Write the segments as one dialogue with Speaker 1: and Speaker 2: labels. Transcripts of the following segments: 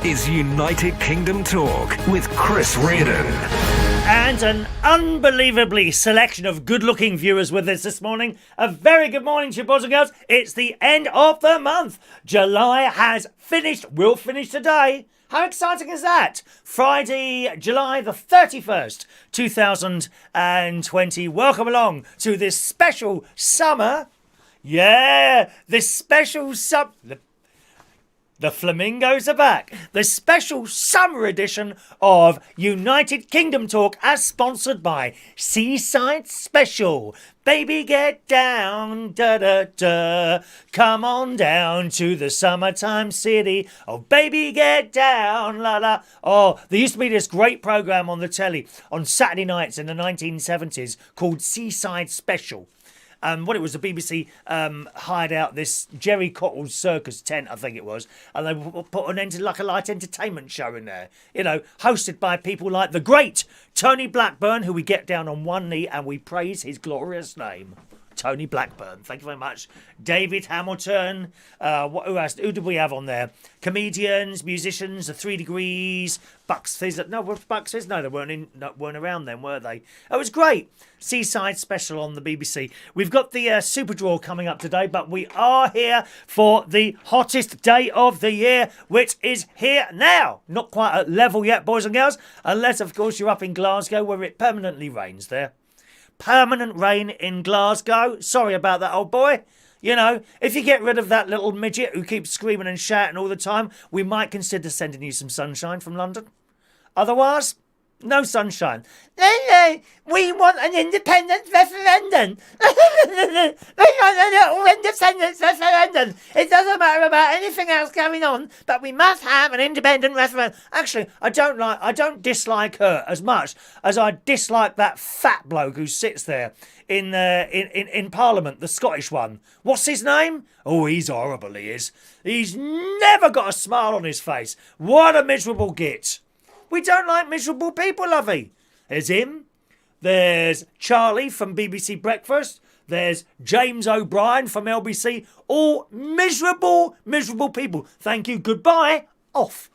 Speaker 1: is United Kingdom Talk with Chris Reardon.
Speaker 2: And an unbelievably selection of good-looking viewers with us this morning. A very good morning to you, boys and girls. It's the end of the month. July has finished. Will finish today. How exciting is that? Friday, July the 31st, 2020. Welcome along to this special summer. Yeah, this special The flamingos are back. The special summer edition of United Kingdom Talk as sponsored by Seaside Special. Baby, get down, da-da-da. Come on down to the summertime city. Oh, baby, get down, la-la. Oh, there used to be this great programme on the telly on Saturday nights in the 1970s called Seaside Special. What it was, the BBC hired out this Jerry Cottle's circus tent, I think it was, and they put an like a light entertainment show in there, you know, hosted by people like the great Tony Blackburn, who we get down on one knee and we praise his glorious name. Tony Blackburn, thank you very much. David Hamilton, who else? Who did we have on there? Comedians, musicians, the 3 Degrees, Bucks Fizz. No, Bucks Fizz? No, they weren't around then, were they? It was great. Seaside Special on the BBC. We've got the Superdraw coming up today, but we are here for the hottest day of the year, which is here now. Not quite at level yet, boys and girls, unless, of course, you're up in Glasgow where it permanently rains there. Permanent rain in Glasgow. Sorry about that, old boy. You know, if you get rid of that little midget who keeps screaming and shouting all the time, we might consider sending you some sunshine from London. Otherwise, no sunshine. No, we want an independence referendum. We want a little independence referendum. It doesn't matter about anything else going on, but we must have an independent referendum. Actually, I don't dislike her as much as I dislike that fat bloke who sits there in Parliament, the Scottish one. What's his name? Oh, he's horrible, he is. He's never got a smile on his face. What a miserable git. We don't like miserable people, lovey. There's him. There's Charlie from BBC Breakfast. There's James O'Brien from LBC. All miserable, miserable people. Thank you. Goodbye. Off.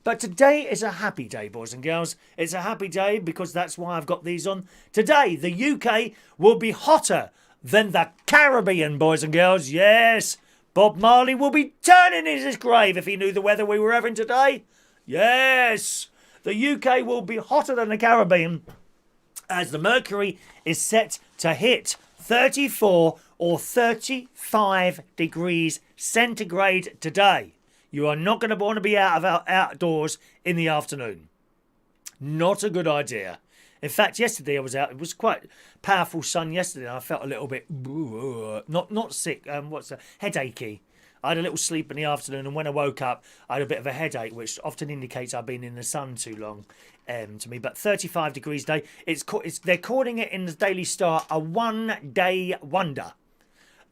Speaker 2: But today is a happy day, boys and girls. It's a happy day because that's why I've got these on. Today, the UK will be hotter than the Caribbean, boys and girls. Yes. Bob Marley will be turning in his grave if he knew the weather we were having today. Yes, the UK will be hotter than the Caribbean as the mercury is set to hit 34 or 35 degrees centigrade today. You are not going to want to be outdoors in the afternoon. Not a good idea. In fact, yesterday I was out. It was quite powerful sun yesterday. And I felt a little bit not sick. Headachy. I had a little sleep in the afternoon, and when I woke up, I had a bit of a headache, which often indicates I've been in the sun too long. To me, but 35 degrees day. They're calling it in the Daily Star a one-day wonder.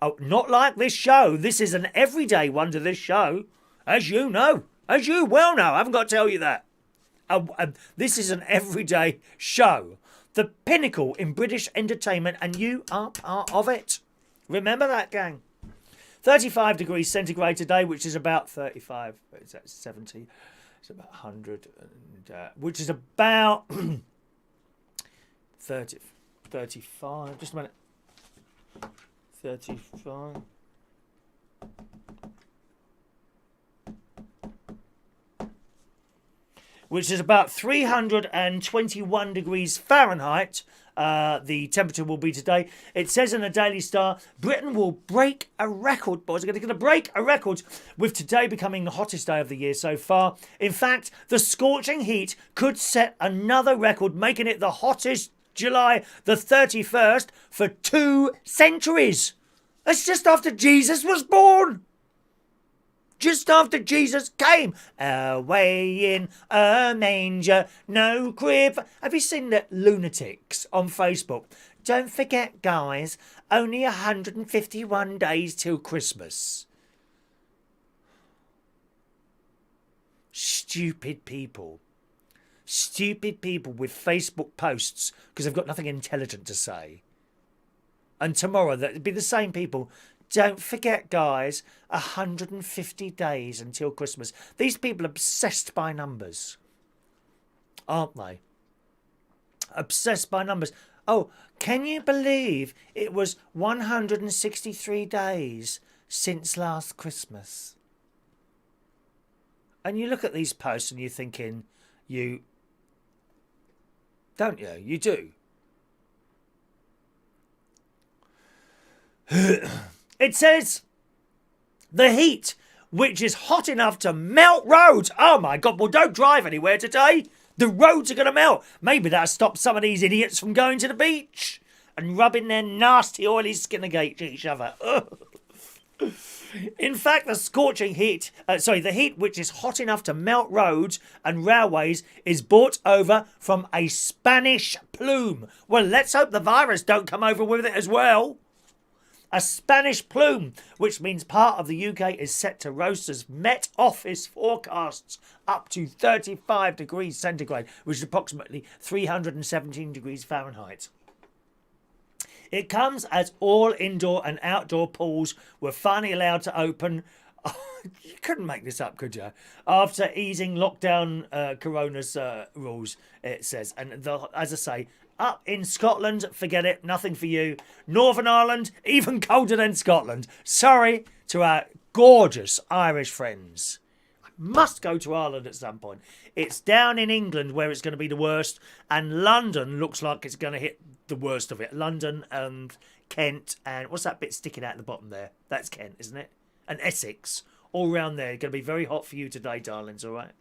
Speaker 2: Oh, not like this show. This is an everyday wonder. This show, as you know, as you well know. I haven't got to tell you that. This is an everyday show. The pinnacle in British entertainment, and you are part of it. Remember that, gang. 35 degrees centigrade today, which is about 35. Is that 70? It's about 100. Which is about 30, 35. Just a minute. 35. Which is about 321 degrees Fahrenheit. The temperature will be today. It says in the Daily Star, Britain will break a record, boys. They're going to break a record with today becoming the hottest day of the year so far. In fact, the scorching heat could set another record, making it the hottest July the 31st for 2 centuries. That's just after Jesus was born. Just after Jesus came, away in a manger, no crib. Have you seen the lunatics on Facebook? Don't forget, guys, only 151 days till Christmas. Stupid people. Stupid people with Facebook posts because they've got nothing intelligent to say. And tomorrow, that'll be the same people Don't forget, guys, 150 days until Christmas. These people are obsessed by numbers, aren't they? Obsessed by numbers. Oh, can you believe it was 163 days since last Christmas? And you look at these posts and you're thinking, don't you? You do. It says, the heat, which is hot enough to melt roads. Oh my God, well, don't drive anywhere today. The roads are going to melt. Maybe that'll stop some of these idiots from going to the beach and rubbing their nasty oily skin against each other. In fact, the scorching heat, the heat which is hot enough to melt roads and railways is brought over from a Spanish plume. Well, let's hope the virus don't come over with it as well. A Spanish plume, which means part of the UK is set to roast as Met Office forecasts up to 35 degrees centigrade, which is approximately 317 degrees Fahrenheit. It comes as all indoor and outdoor pools were finally allowed to open. You couldn't make this up, could you? After easing lockdown corona's rules, it says. And as I say, up in Scotland, forget it, nothing for you. Northern Ireland, even colder than Scotland. Sorry to our gorgeous Irish friends. I must go to Ireland at some point. It's down in England where it's going to be the worst, and London looks like it's going to hit the worst of it. London and Kent, and what's that bit sticking out at the bottom there? That's Kent, isn't it? And Essex, all round there. Going to be very hot for you today, darlings, all right?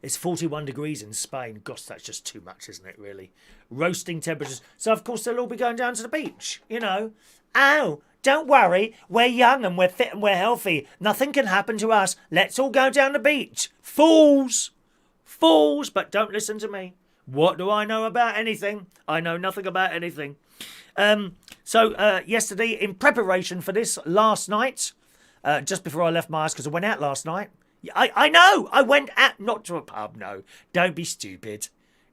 Speaker 2: It's 41 degrees in Spain. Gosh, that's just too much, isn't it, really? Roasting temperatures. So, of course, they'll all be going down to the beach, you know. Oh, don't worry. We're young and we're fit and we're healthy. Nothing can happen to us. Let's all go down the beach. Fools! Fools, but don't listen to me. What do I know about anything? I know nothing about anything. Yesterday, in preparation for this, last night, just before I left my house, because I went out last night, I know, I went out, not to a pub, no. Don't be stupid.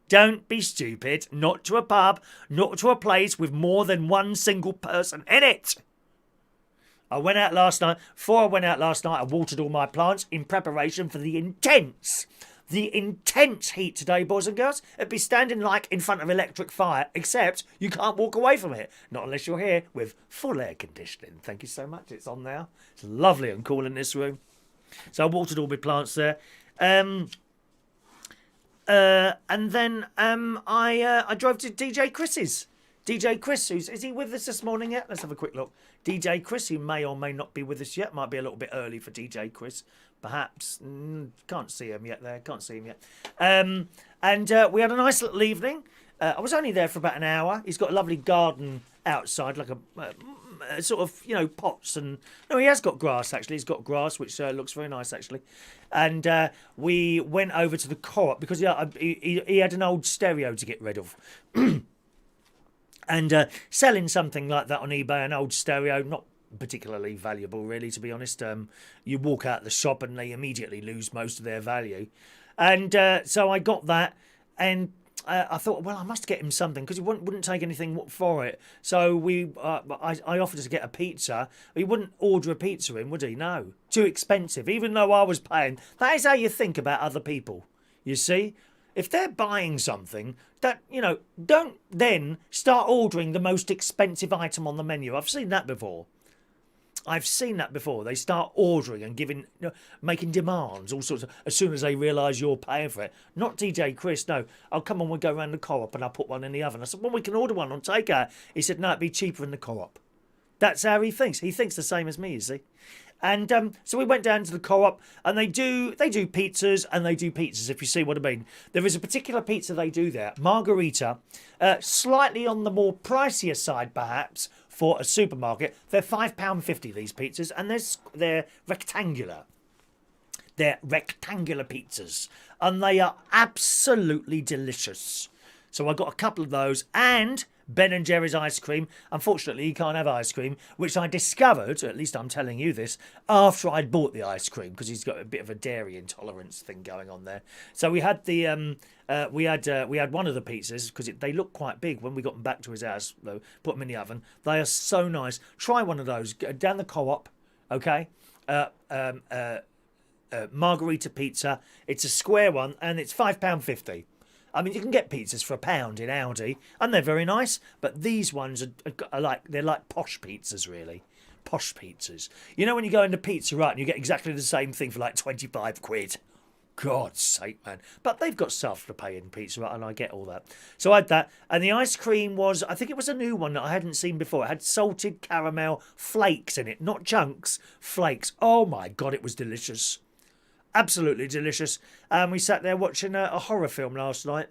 Speaker 2: Don't be stupid. Not to a pub, not to a place with more than one single person in it. I went out last night. Before I went out last night, I watered all my plants in preparation for the intense heat today, boys and girls. It'd be standing like in front of electric fire, except you can't walk away from it. Not unless you're here with full air conditioning. Thank you so much. It's on now. It's lovely and cool in this room. So I watered all my plants there. And then I drove to DJ Chris's. DJ Chris, is he with us this morning yet? Let's have a quick look. DJ Chris, who may or may not be with us yet. Might be a little bit early for DJ Chris, perhaps. Can't see him yet there. Can't see him yet. We had a nice little evening. I was only there for about an hour. He's got a lovely garden outside, like a sort of, you know, pots. And no, he has got grass, actually. He's got grass, which looks very nice, actually. And we went over to the co-op because he had an old stereo to get rid of. And selling something like that on eBay, an old stereo, not particularly valuable, really, to be honest. You walk out the shop and they immediately lose most of their value. And so I got that, and I thought, well, I must get him something because he wouldn't take anything for it. So I offered to get a pizza. He wouldn't order a pizza in, would he? No, too expensive. Even though I was paying. That is how you think about other people. You see, if they're buying something, that, you know, don't then start ordering the most expensive item on the menu. I've seen that before. They start ordering and giving, you know, making demands, all sorts of, as soon as they realise you're paying for it. Not DJ Chris, no. Oh, come on, we'll go around the co-op and I'll put one in the oven. I said, well, we can order one on takeout. He said, no, it'd be cheaper in the co-op. That's how he thinks. He thinks the same as me, you see. And so we went down to the co-op, and they do pizzas, and they do pizzas, if you see what I mean. There is a particular pizza they do there, margarita, slightly on the more pricier side, perhaps, for a supermarket. They're £5.50, these pizzas, and they're rectangular. They're rectangular pizzas, and they are absolutely delicious. So I got a couple of those, and Ben & Jerry's ice cream. Unfortunately, you can't have ice cream, which I discovered, at least I'm telling you this, after I'd bought the ice cream, because he's got a bit of a dairy intolerance thing going on there. So we had the we had one of the pizzas, because they look quite big when we got them back to his house, though, put them in the oven. They are so nice. Try one of those. Go down the Co-op, okay? Margarita pizza. It's a square one, and it's £5.50. I mean, you can get pizzas for £1 in Aldi, and they're very nice. But these ones are like, they're like posh pizzas, really. Posh pizzas. You know when you go into Pizza Hut and you get exactly the same thing for like 25 quid? God's sake, man. But they've got stuff to pay in Pizza Hut, and I get all that. So I had that. And the ice cream was, I think it was a new one that I hadn't seen before. It had salted caramel flakes in it. Not chunks, flakes. Oh my God, it was delicious. Absolutely delicious. We sat there watching a horror film last night.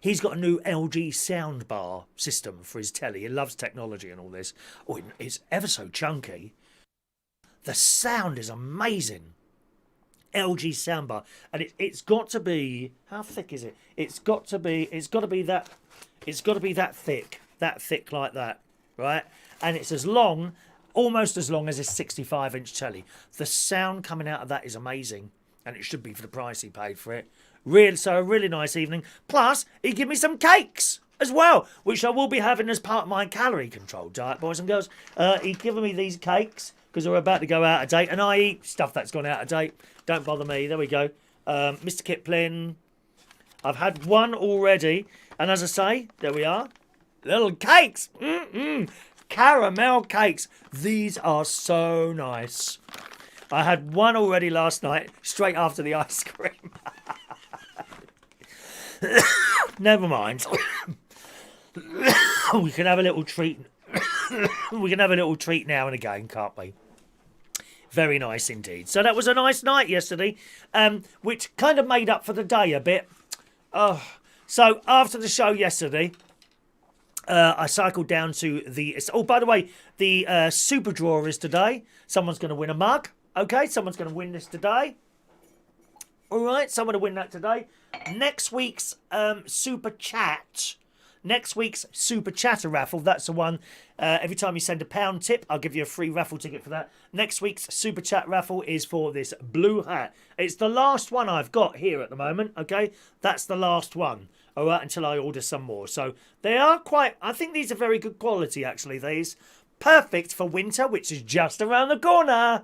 Speaker 2: He's got a new LG soundbar system for his telly. He loves technology and all this. Oh, it's ever so chunky. The sound is amazing. LG soundbar, and it's got to be, how thick is it? It's got to be that thick like that, right? And it's as long, almost as long as a 65-inch telly. The sound coming out of that is amazing, and it should be for the price he paid for it. So a really nice evening. Plus, he gave me some cakes as well, which I will be having as part of my calorie control diet, boys and girls. He's given me these cakes because they're about to go out of date, and I eat stuff that's gone out of date. Don't bother me. There we go. Mr. Kipling. I've had one already, and as I say, there we are. Little cakes. Caramel cakes. These are so nice. I had one already last night, straight after the ice cream. Never mind. We can have a little treat. We can have a little treat now and again, can't we? Very nice indeed. So that was a nice night yesterday, which kind of made up for the day a bit. So after the show yesterday, I cycled down to the... Oh, by the way, the Superdraw is today. Someone's going to win a mug. Okay, someone's going to win this today. All right, someone will win that today. Next week's Super Chat... Next week's Super Chatter raffle, that's the one. Every time you send a £1 tip, I'll give you a free raffle ticket for that. Next week's Super Chat raffle is for this blue hat. It's the last one I've got here at the moment, okay? That's the last one, all right, until I order some more. So they are quite, I think these are very good quality, actually, these. Perfect for winter, which is just around the corner.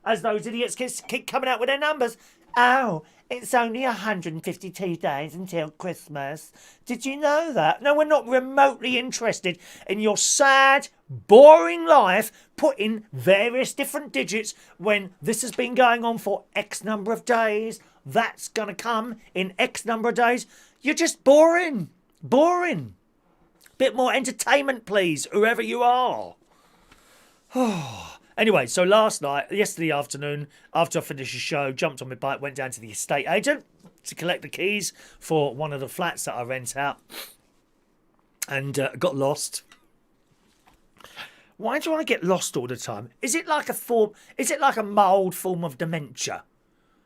Speaker 2: As those idiots keep coming out with their numbers. Oh, it's only 152 days until Christmas. Did you know that? No, we're not remotely interested in your sad, boring life putting various different digits when this has been going on for X number of days. That's going to come in X number of days. You're just boring. Boring. Bit more entertainment, please, whoever you are. Anyway, so yesterday afternoon, after I finished the show, jumped on my bike, went down to the estate agent to collect the keys for one of the flats that I rent out, and got lost. Why do I get lost all the time? Is it like a mild form of dementia?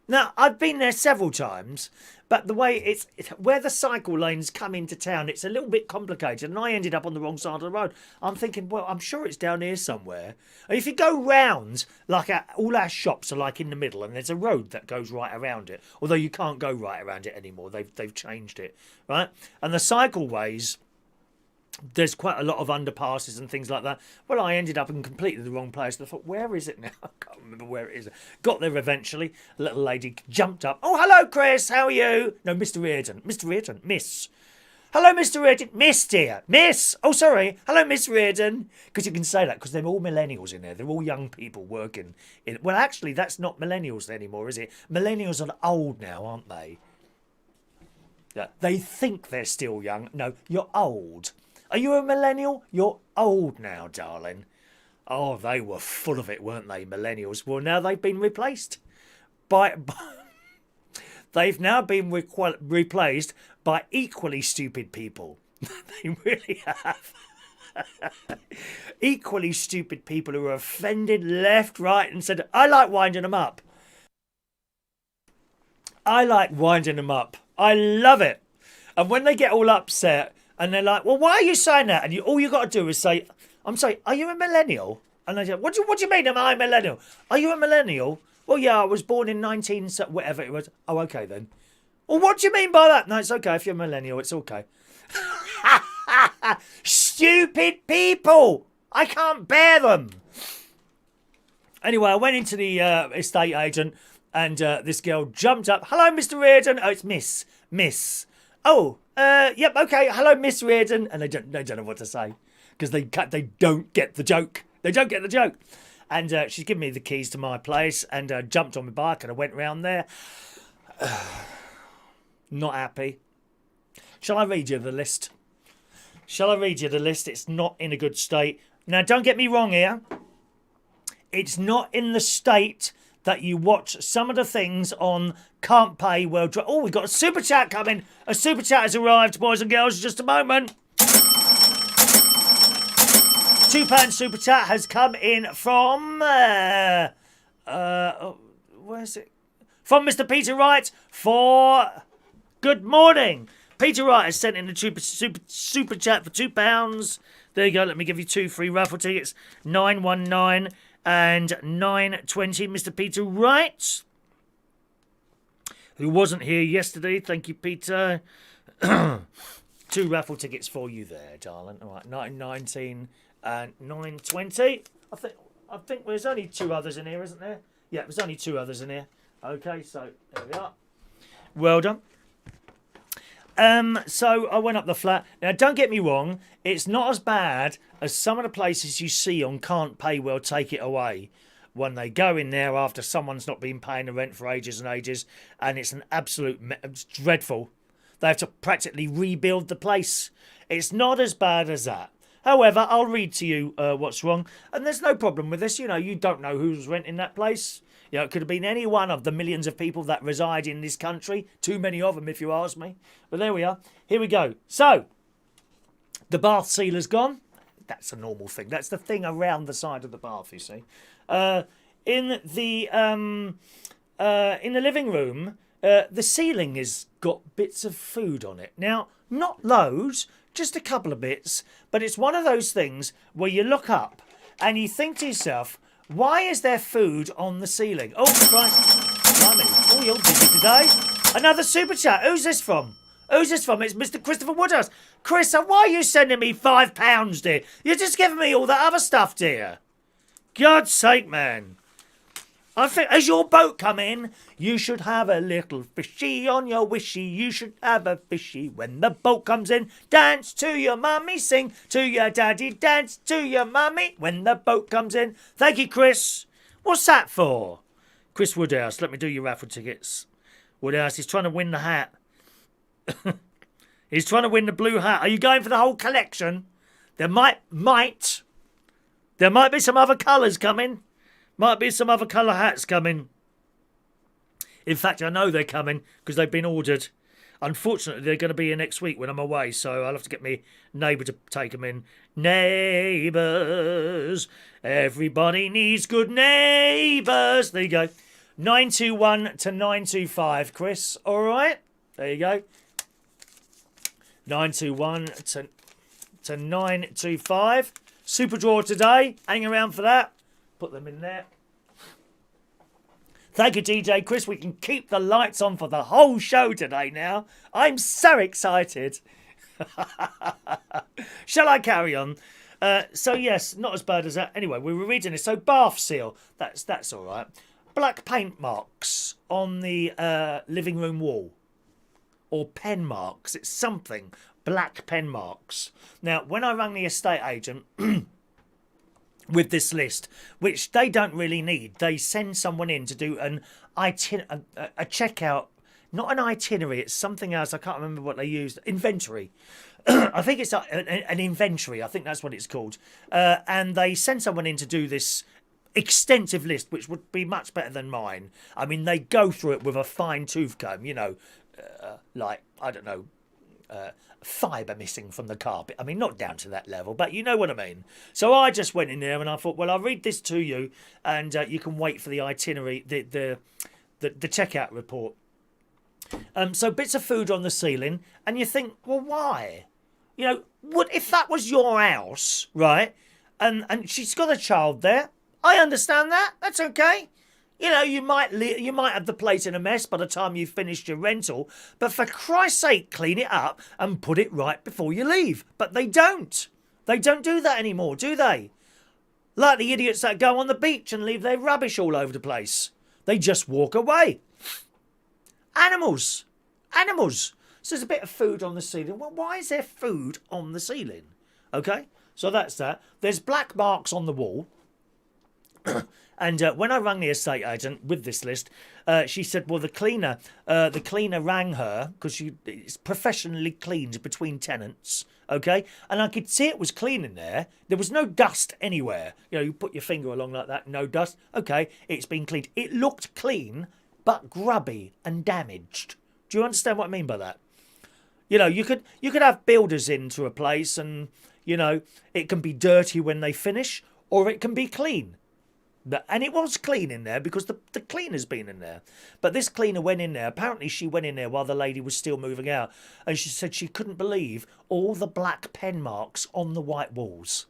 Speaker 2: Now, I've been there several times, but the way where the cycle lanes come into town, it's a little bit complicated, and I ended up on the wrong side of the road. I'm thinking, well, I'm sure it's down here somewhere. And if you go round, all our shops are like in the middle, and there's a road that goes right around it, although you can't go right around it anymore. They've changed it, right? And the cycleways, there's quite a lot of underpasses and things like that. Well, I ended up in completely the wrong place. And I thought, where is it now? I can't remember where it is. Got there eventually. A little lady jumped up. Oh, hello, Chris. How are you? No, Mr. Reardon. Mr. Reardon. Miss. Hello, Mr. Reardon. Miss, dear. Miss. Oh, sorry. Hello, Miss Reardon. Because you can say that because they're all millennials in there. They're all young people working in... Well, actually, that's not millennials anymore, is it? Millennials are old now, aren't they? Yeah. They think they're still young. No, you're old. Are you a millennial? You're old now, darling. Oh, they were full of it, weren't they, millennials? Well, now they've been replaced by they've now been replaced by equally stupid people. They really have. Equally stupid people who are offended left, right, and said, I like winding them up. I like winding them up. I love it. And when they get all upset, And they're like, well, why are you saying that? And all you got to do is say, I'm sorry, are you a millennial? And they say, what do you mean am I a millennial? Are you a millennial? Well, yeah, I was born in 19... whatever it was. Oh, okay, then. Well, what do you mean by that? No, it's okay. If you're a millennial, it's okay. Stupid people! I can't bear them. Anyway, I went into the estate agent and this girl jumped up. Hello, Mr. Reardon. Oh, it's Miss. Oh, yep, okay. Hello, Miss Reardon. And they don't know what to say because they don't get the joke. They don't get the joke. And she's given me the keys to my place and jumped on my bike and I went round there. Not happy. Shall I read you the list? It's not in a good state. Now, don't get me wrong here. It's not in the state that you watch some of the things on Can't Pay Well. Oh, we've got a super chat coming. A super chat has arrived, boys and girls. Just a moment. £2 super chat has come in from... where's it? From Mr. Peter Wright for... Good morning. Peter Wright has sent in a super chat for £2. There you go. Let me give you 2 free raffle tickets. 919 and 920. Mr. Peter Wright, who wasn't here yesterday. Thank you, Peter. 2 raffle tickets for you there, darling. All right, 919 and 920. I think there's only 2 others in here, isn't there? Yeah, there's only 2 others in here. Okay, so there we are. Well done. So I went up the flat. Now, don't get me wrong. It's not as bad as some of the places you see on Can't Pay Well Take It Away when they go in there after someone's not been paying the rent for ages and ages, and it's an absolute it's dreadful. They have to practically rebuild the place. It's not as bad as that. However, I'll read to you what's wrong, and there's no problem with this. You know, you don't know who's renting that place. You know, it could have been any one of the millions of people that reside in this country. Too many of them, if you ask me. But there we are. Here we go. So, the bath sealer's gone. That's a normal thing. That's the thing around the side of the bath, you see. In the living room, the ceiling has got bits of food on it. Now, not loads, just a couple of bits. But it's one of those things where you look up and you think to yourself, why is there food on the ceiling? Oh, Christ. Blimey. Oh, you're busy today. Another super chat. Who's this from? It's Mr. Christopher Woodhouse. Chris, why are you sending me £5, dear? You're just giving me all that other stuff, dear. God's sake, man. I think as your boat come in, you should have a little fishy on your wishy. You should have a fishy when the boat comes in. Dance to your mummy, sing to your daddy, dance to your mummy when the boat comes in. Thank you, Chris. What's that for? Chris Woodhouse, let me do your raffle tickets. Woodhouse, he's trying to win the hat. He's trying to win the blue hat. Are you going for the whole collection? There might be some other colours coming. Might be some other colour hats coming. In fact, I know they're coming because they've been ordered. Unfortunately, they're going to be here next week when I'm away, so I'll have to get my neighbour to take them in. Neighbours. Everybody needs good neighbours. There you go. 921 to 925, Chris. All right? There you go. 921 to 925. Superdraw today. Hang around for that. Put them in there. Thank you, DJ Chris. We can keep the lights on for the whole show today now. I'm so excited. Shall I carry on? So, yes, not as bad as that. Anyway, we were reading this. So, bath seal. That's all right. Black paint marks on the living room wall. Or pen marks. It's something. Black pen marks. Now, when I rang the estate agent... with this list, which they don't really need. They send someone in to do a checkout, not an itinerary, it's something else. I can't remember what they used. Inventory. I think it's an inventory. I think that's what it's called. And they send someone in to do this extensive list, which would be much better than mine. I mean, they go through it with a fine tooth comb, you know, like, I don't know, fibre missing from the carpet. I mean, not down to that level, but you know what I mean. So I just went in there and I thought, well, I'll read this to you and you can wait for the itinerary, the checkout report. So bits of food on the ceiling and you think, well, why? You know, would if that was your house, right? And she's got a child there. I understand that. That's okay. You know, you might have the place in a mess by the time you've finished your rental, but for Christ's sake, clean it up and put it right before you leave. But they don't. They don't do that anymore, do they? Like the idiots that go on the beach and leave their rubbish all over the place. They just walk away. Animals. Animals. So there's a bit of food on the ceiling. Well, why is there food on the ceiling? Okay, so that's that. There's black marks on the wall. And when I rang the estate agent with this list, she said, well, the cleaner rang her because it's professionally cleaned between tenants. Okay, and I could see it was clean in there. There was no dust anywhere. You know, you put your finger along like that, no dust. Okay, it's been cleaned. It looked clean, but grubby and damaged. Do you understand what I mean by that? You know, you could have builders into a place and, you know, it can be dirty when they finish or it can be clean. And it was clean in there because the cleaner's been in there. But this cleaner went in there. Apparently she went in there while the lady was still moving out. And she said she couldn't believe all the black pen marks on the white walls.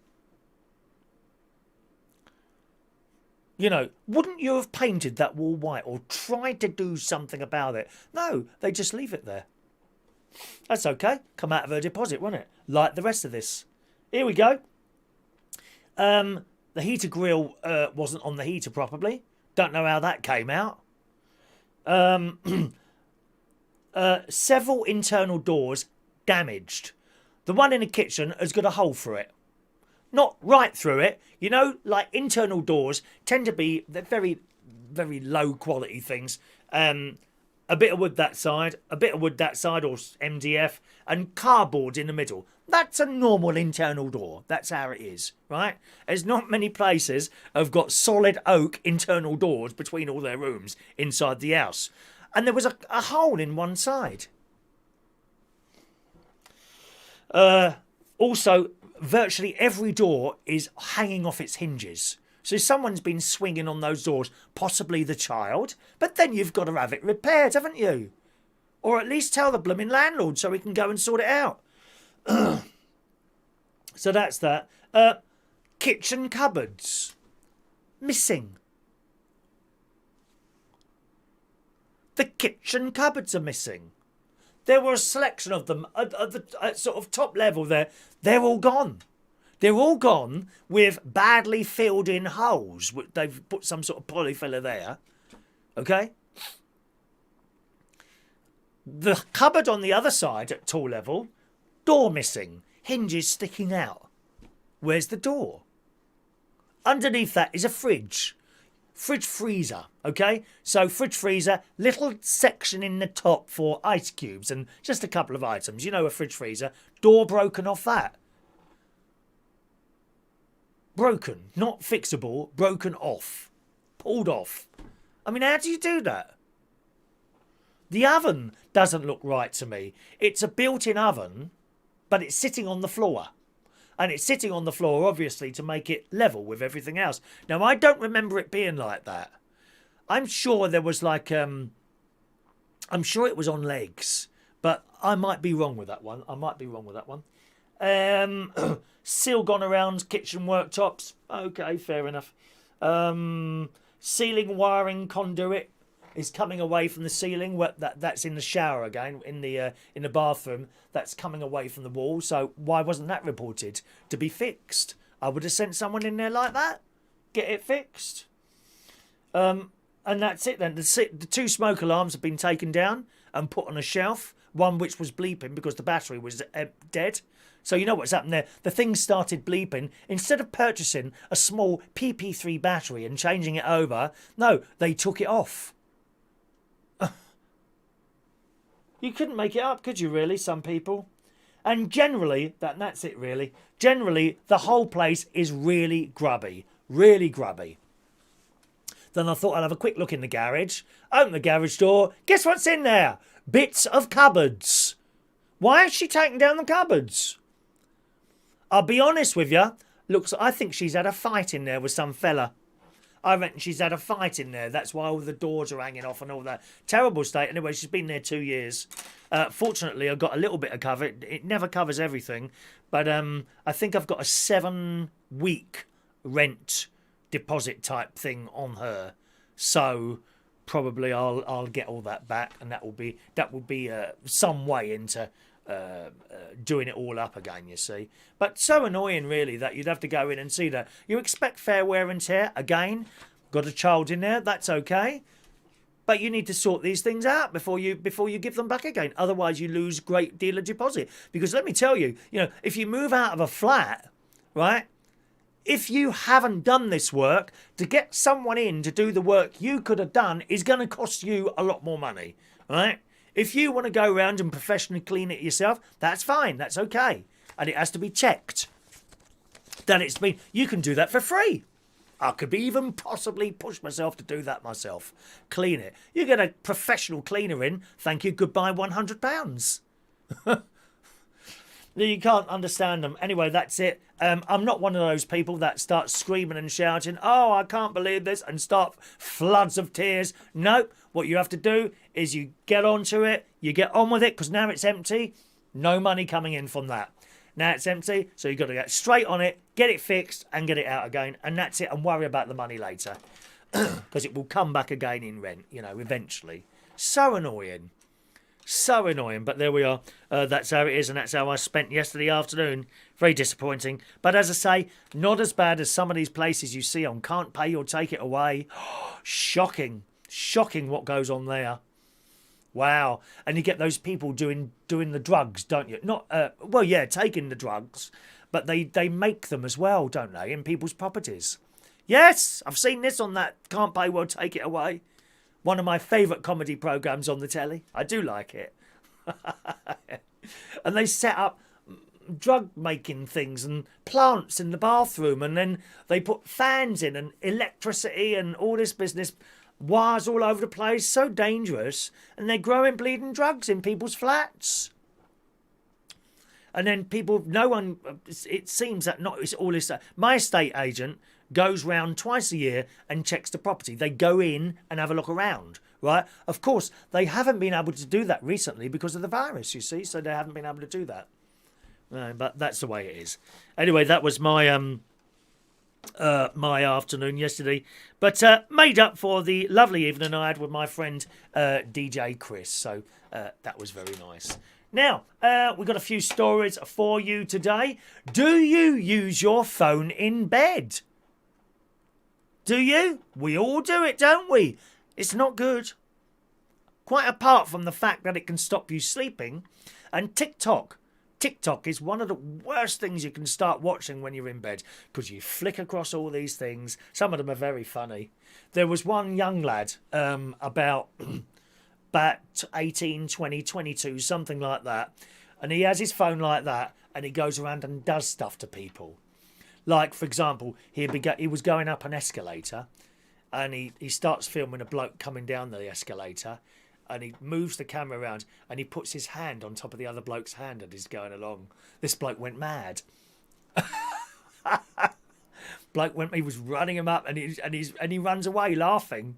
Speaker 2: You know, wouldn't you have painted that wall white or tried to do something about it? No, they just leave it there. That's okay. Come out of her deposit, won't it? Like the rest of this. Here we go. The heater grill wasn't on the heater properly. Don't know how that came out. Several internal doors damaged. The one in the kitchen has got a hole through it. Not right through it. You know, like internal doors tend to be very, very low quality things. A bit of wood that side, a bit of wood that side, or MDF, and cardboard in the middle. That's a normal internal door. That's how it is, right? There's not many places have got solid oak internal doors between all their rooms inside the house. And there was a hole in one side. Also, virtually every door is hanging off its hinges. So someone's been swinging on those doors, possibly the child, but then you've got to have it repaired, haven't you? Or at least tell the blooming landlord so he can go and sort it out. So that's that. Kitchen cupboards. Missing. The kitchen cupboards are missing. There were a selection of them at the sort of top level there. They're all gone. They're all gone with badly filled in holes. They've put some sort of polyfiller there. Okay? The cupboard on the other side at tall level, door missing, hinges sticking out. Where's the door? Underneath that is a fridge. Fridge freezer, okay? So fridge freezer, little section in the top for ice cubes and just a couple of items. You know, a fridge freezer. Door broken off that. Broken, not fixable, broken off. Pulled off. I mean, how do you do that? The oven doesn't look right to me. It's a built-in oven, but it's sitting on the floor. And it's sitting on the floor, obviously, to make it level with everything else. Now, I don't remember it being like that. I'm sure there was like... I'm sure it was on legs. But I might be wrong with that one. Seal gone around kitchen worktops. Okay, fair enough. Ceiling wiring conduit is coming away from the ceiling. That's in the shower again, in the bathroom. That's coming away from the wall. So why wasn't that reported to be fixed? I would have sent someone in there like that. Get it fixed. And that's it then. The two smoke alarms have been taken down and put on a shelf. One which was bleeping because the battery was dead. So you know what's happened there. The thing started bleeping. Instead of purchasing a small PP3 battery and changing it over, no, they took it off. You couldn't make it up, could you really, some people? And generally, that's it really. Generally, the whole place is really grubby. Really grubby. Then I thought I'd have a quick look in the garage. Open the garage door. Guess what's in there? Bits of cupboards. Why has she taken down the cupboards? I'll be honest with you. I think she's had a fight in there with some fella. I reckon she's had a fight in there. That's why all the doors are hanging off and all that. Terrible state. Anyway, she's been there 2 years. Fortunately, I've got a little bit of cover. It never covers everything. But I think I've got a 7-week rent deposit type thing on her. So probably I'll get all that back. And that will be some way into doing it all up again, you see. But so annoying, really, that you'd have to go in and see that. You expect fair wear and tear. Again, got a child in there, that's okay. But you need to sort these things out before you give them back again. Otherwise, you lose a great deal of deposit. Because let me tell you, if you move out of a flat, right, if you haven't done this work, to get someone in to do the work you could have done is going to cost you a lot more money, right? If you want to go around and professionally clean it yourself, that's fine, that's okay. And it has to be checked that it's been... You can do that for free. I could even possibly push myself to do that myself. Clean it. You get a professional cleaner in, thank you, goodbye, £100. You can't understand them. Anyway, that's it. I'm not one of those people that start screaming and shouting, oh, I can't believe this, and start floods of tears. Nope. What you have to do is you get onto it, you get on with it, because now it's empty. No money coming in from that. Now it's empty, so you've got to get straight on it, get it fixed, and get it out again. And that's it, and worry about the money later. Because it will come back again in rent, eventually. So annoying. So annoying, but there we are. That's how it is, and that's how I spent yesterday afternoon. Very disappointing. But as I say, not as bad as some of these places you see on Can't Pay or Take It Away. Shocking. Shocking what goes on there. Wow. And you get those people doing the drugs, don't you? Not, taking the drugs, but they make them as well, don't they, in people's properties. Yes, I've seen this on that Can't Pay or Take It Away. One of my favourite comedy programmes on the telly. I do like it. And they set up drug-making things and plants in the bathroom, and then they put fans in and electricity and all this business, wires all over the place, so dangerous, and they're growing bleeding drugs in people's flats. And then it seems that it's all this. My estate agent goes round twice a year and checks the property. They go in and have a look around, right? Of course, they haven't been able to do that recently because of the virus, you see, so they haven't been able to do that. But that's the way it is. Anyway, that was my my afternoon yesterday, but made up for the lovely evening I had with my friend DJ Chris, so that was very nice. Now, we've got a few stories for you today. Do you use your phone in bed? Do you? We all do it, don't we? It's not good. Quite apart from the fact that it can stop you sleeping. And TikTok is one of the worst things you can start watching when you're in bed, because you flick across all these things. Some of them are very funny. There was one young lad, about 18, 20, 22, something like that. And he has his phone like that, and he goes around and does stuff to people. Like, for example, he was going up an escalator, and he starts filming a bloke coming down the escalator, and he moves the camera around, and he puts his hand on top of the other bloke's hand as he's going along. This bloke went mad. He was running him up, and he runs away laughing.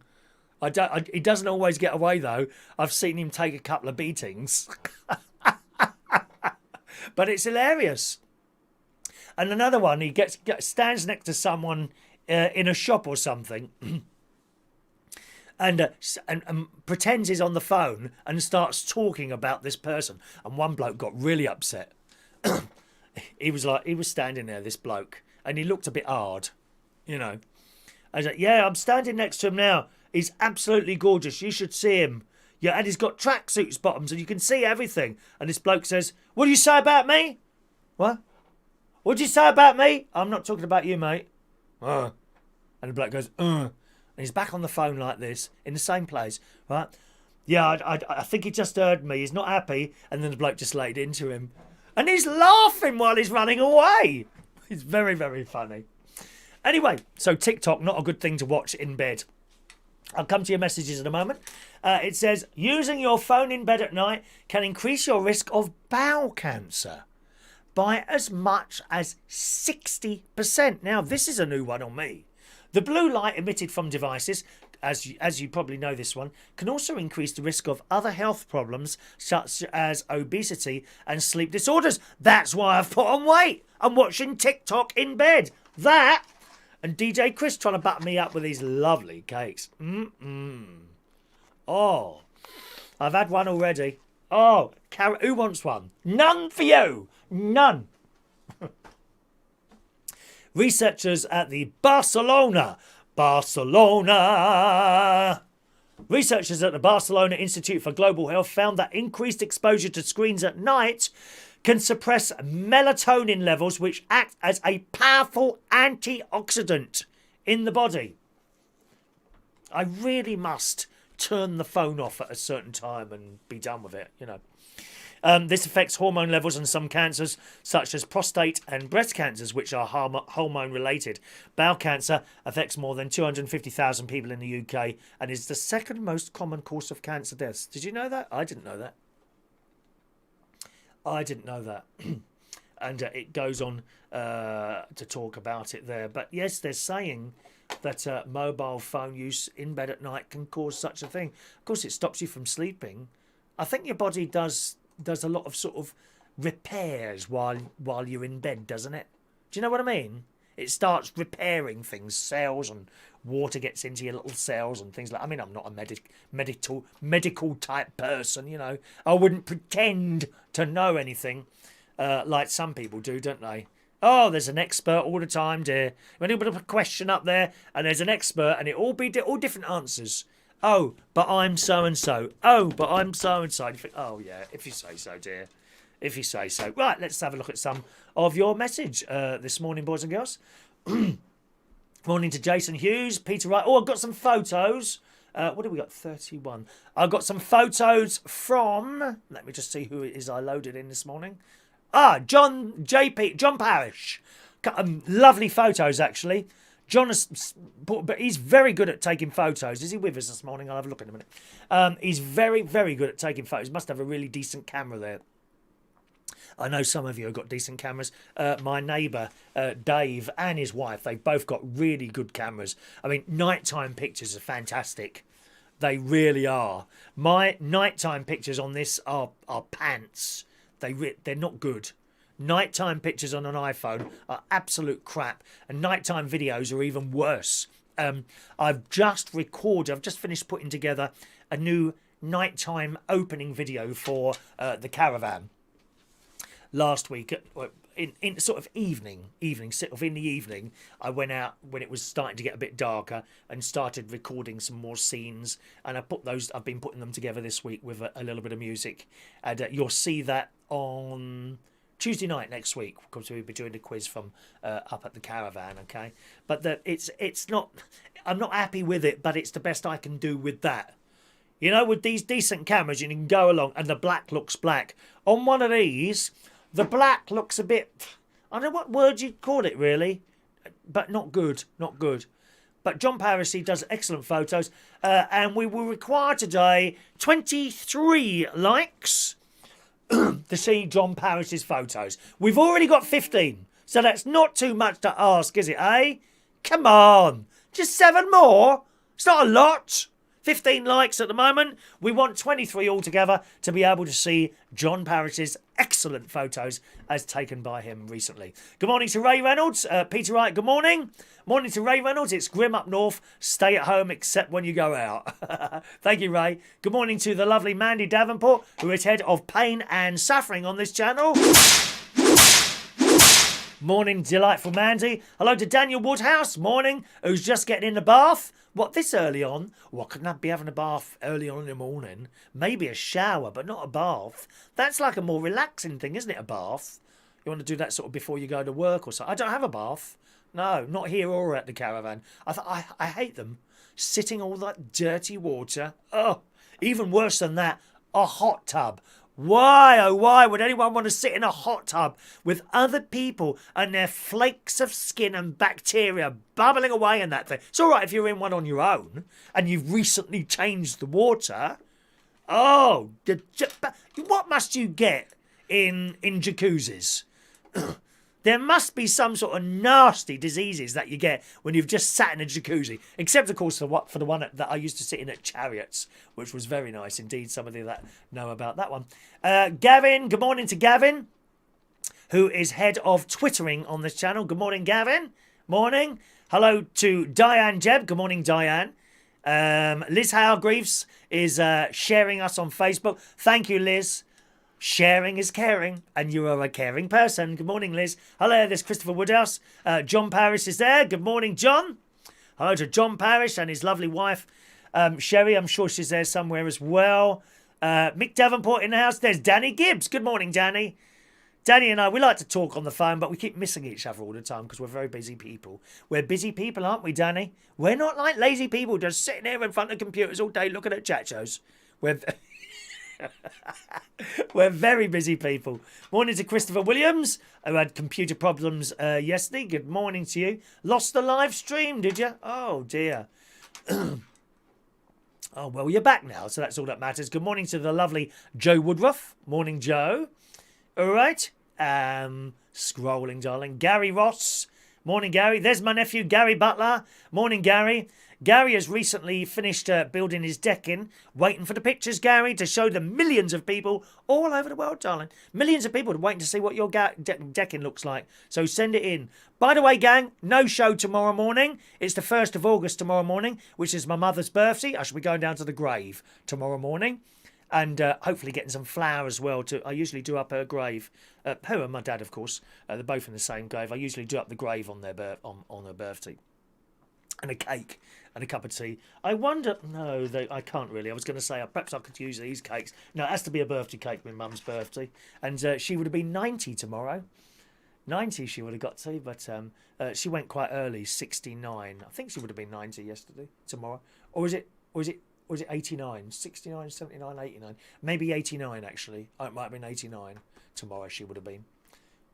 Speaker 2: He doesn't always get away though. I've seen him take a couple of beatings, but it's hilarious. And another one, he stands next to someone in a shop or something. And pretends he's on the phone and starts talking about this person. And one bloke got really upset. He was standing there, this bloke, and he looked a bit hard, I was like, yeah, I'm standing next to him now. He's absolutely gorgeous. You should see him. Yeah, and he's got tracksuits bottoms, and you can see everything. And this bloke says, what do you say about me? What? What did you say about me? I'm not talking about you, mate. And the bloke goes, And he's back on the phone like this, in the same place, right? Yeah, I think he just heard me. He's not happy. And then the bloke just laid into him. And he's laughing while he's running away. It's very, very funny. Anyway, so TikTok, not a good thing to watch in bed. I'll come to your messages in a moment. It says, using your phone in bed at night can increase your risk of bowel cancer by as much as 60%. Now, this is a new one on me. The blue light emitted from devices, as you probably know this one, can also increase the risk of other health problems such as obesity and sleep disorders. That's why I've put on weight. I'm watching TikTok in bed. That and DJ Chris trying to butter me up with these lovely cakes. Oh, I've had one already. Oh, who wants one? None for you. None. Researchers at the Barcelona. Researchers at the Barcelona Institute for Global Health found that increased exposure to screens at night can suppress melatonin levels, which act as a powerful antioxidant in the body. I really must turn the phone off at a certain time and be done with it, you know. This affects hormone levels in some cancers, such as prostate and breast cancers, which are hormone related. Bowel cancer affects more than 250,000 people in the UK and is the second most common cause of cancer deaths. Did you know that? I didn't know that. And it goes on to talk about it there. But yes, they're saying that mobile phone use in bed at night can cause such a thing. Of course, it stops you from sleeping. I think your body does a lot of sort of repairs while you're in bed, doesn't it? Do you know what I mean? It starts repairing things, cells, and water gets into your little cells and things like. I mean, I'm not a medical type person, you know. I wouldn't pretend to know anything like some people do, don't they? Oh, there's an expert all the time, dear. When you put a question up there and there's an expert and it all different answers. Oh, but I'm so and so. Oh, but I'm so and so. Oh, yeah, if you say so, dear. If you say so. Right, let's have a look at some of your message this morning, boys and girls. Morning to Jason Hughes, Peter Wright. Oh, I've got some photos. What have we got? 31. I've got some photos from... Let me just see who it is I loaded in this morning. John Parish. Lovely photos, actually. John but he's very good at taking photos. Is he with us this morning? I'll have a look in a minute. He's very, very good at taking photos. Must have a really decent camera there. I know some of you have got decent cameras. My neighbour, Dave, and his wife, they've both got really good cameras. I mean, nighttime pictures are fantastic. They really are. My nighttime pictures on this are pants. They're not good. Nighttime pictures on an iPhone are absolute crap, and nighttime videos are even worse. I've just finished putting together a new nighttime opening video for the caravan. Last week, in sort of evening, sort of in the evening, I went out when it was starting to get a bit darker and started recording some more scenes. And I've been putting them together this week with a little bit of music, and you'll see that on Tuesday night next week, because we'll be doing a quiz from up at the caravan, okay? But it's not... I'm not happy with it, but it's the best I can do with that. You know, with these decent cameras, you can go along, and the black looks black. On one of these, the black looks a bit... I don't know what word you'd call it, really. But not good, not good. But John Parish, he does excellent photos. And we will require today 23 likes to see John Parish's photos. We've already got 15, so that's not too much to ask, is it, eh? Come on, just 7 more? It's not a lot. 15 likes at the moment. We want 23 altogether to be able to see John Parish's excellent photos as taken by him recently. Good morning to Ray Reynolds. Peter Wright, good morning. Morning to Ray Reynolds. It's grim up north. Stay at home except when you go out. Thank you, Ray. Good morning to the lovely Mandy Davenport, who is head of pain and suffering on this channel. Morning, delightful Mandy. Hello to Daniel Woodhouse. Morning, who's just getting in the bath. What, this early on? Well, couldn't I be having a bath early on in the morning? Maybe a shower, but not a bath. That's like a more relaxing thing, isn't it, a bath? You want to do that sort of before you go to work or something. I don't have a bath. No, not here or at the caravan. I hate them. Sitting all that dirty water. Oh, even worse than that, a hot tub. Why, oh why would anyone want to sit in a hot tub with other people and their flakes of skin and bacteria bubbling away in that thing? It's all right if you're in one on your own and you've recently changed the water. Oh, what must you get in jacuzzis? There must be some sort of nasty diseases that you get when you've just sat in a jacuzzi. Except, of course, for the one that I used to sit in at Chariots, which was very nice indeed. Some of you that know about that one. Gavin, good morning to Gavin, who is head of Twittering on this channel. Good morning, Gavin. Morning. Hello to Diane Jeb. Good morning, Diane. Liz Hargreaves is sharing us on Facebook. Thank you, Liz. Sharing is caring, and you are a caring person. Good morning, Liz. Hello, there's Christopher Woodhouse. John Parish is there. Good morning, John. Hello to John Parish and his lovely wife, Sherry. I'm sure she's there somewhere as well. Mick Davenport in the house. There's Danny Gibbs. Good morning, Danny. Danny and I, we like to talk on the phone, but we keep missing each other all the time because we're very busy people. We're busy people, aren't we, Danny? We're not like lazy people just sitting here in front of computers all day looking at chat shows. We're very busy people. Morning to Christopher Williams, who had computer problems yesterday. Good morning to you. Lost the live stream, did you? Oh, dear. Oh, well, you're back now, so that's all that matters. Good morning to the lovely Joe Woodruff. Morning, Joe. All right. Scrolling, darling. Gary Ross. Morning, Gary. There's my nephew, Gary Butler. Morning, Gary. Gary has recently finished building his decking. Waiting for the pictures, Gary, to show the millions of people all over the world, darling. Millions of people waiting to see what your decking looks like. So send it in. By the way, gang, no show tomorrow morning. It's the 1st of August tomorrow morning, which is my mother's birthday. I shall be going down to the grave tomorrow morning. And hopefully getting some flowers as well. I usually do up her grave. Her and my dad, of course. They're both in the same grave. I usually do up the grave on on her birthday. And a cake and a cup of tea. I wonder... No, I can't really. I was going to say perhaps I could use these cakes. No, it has to be a birthday cake, my mum's birthday. And she would have been 90 tomorrow. 90 she would have got to, but she went quite early, 69. I think she would have been 90 tomorrow. Or is it 89? 69, 79, 89. Maybe 89, actually. Oh, it might have been 89 tomorrow she would have been.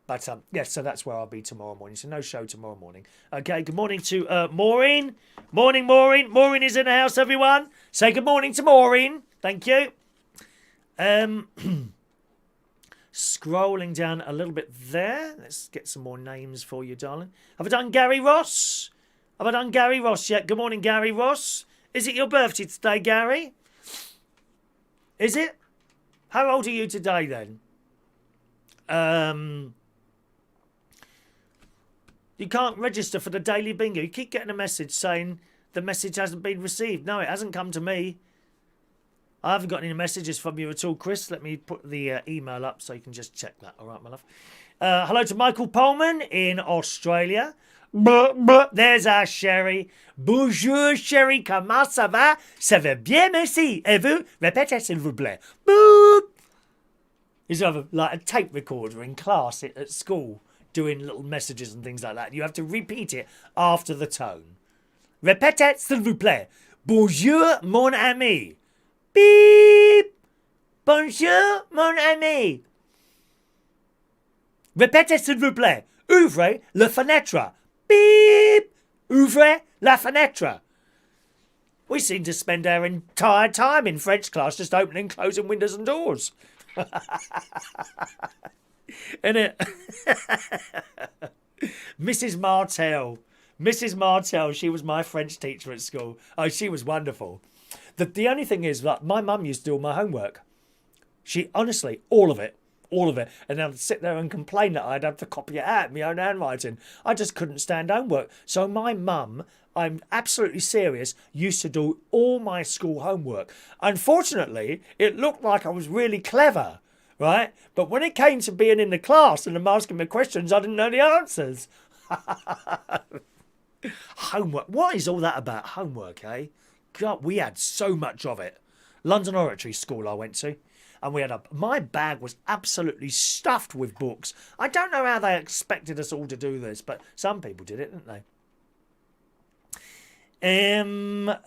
Speaker 2: But, yes, so that's where I'll be tomorrow morning. So no show tomorrow morning. Okay, good morning to Maureen. Morning, Maureen. Maureen is in the house, everyone. Say good morning to Maureen. Thank you. Scrolling down a little bit there. Let's get some more names for you, darling. Have I done Gary Ross? Have I done Gary Ross yet? Good morning, Gary Ross. Is it your birthday today, Gary? Is it? How old are you today, then? You can't register for the daily bingo. You keep getting a message saying the message hasn't been received. No, it hasn't come to me. I haven't got any messages from you at all, Chris. Let me put the email up so you can just check that. All right, my love. Hello to Michael Pullman in Australia. There's our Sherry. Bonjour, Sherry. Comment ça va? Ça va bien, merci. Et vous? Répétez, s'il vous plaît. Boop. He's like a tape recorder in class at school, doing little messages and things like that. You have to repeat it after the tone. Répétez, s'il vous plaît. Bonjour, mon ami. Beep. Bonjour, mon ami. Répétez, s'il vous plaît. Ouvrez la fenêtre. Beep. Ouvrez la fenêtre. We seem to spend our entire time in French class just opening and closing windows and doors. Innit? Mrs. Martell, she was my French teacher at school. Oh, she was wonderful. The only thing is, like, my mum used to do all my homework. She, honestly, all of it. And I'd sit there and complain that I'd have to copy it out in my own handwriting. I just couldn't stand homework. So my mum, I'm absolutely serious, used to do all my school homework. Unfortunately, it looked like I was really clever, right? But when it came to being in the class and them asking me questions, I didn't know the answers. Homework. What is all that about? Homework, eh? God, we had so much of it. London Oratory School I went to. And we had my bag was absolutely stuffed with books. I don't know how they expected us all to do this, but some people did it, didn't they?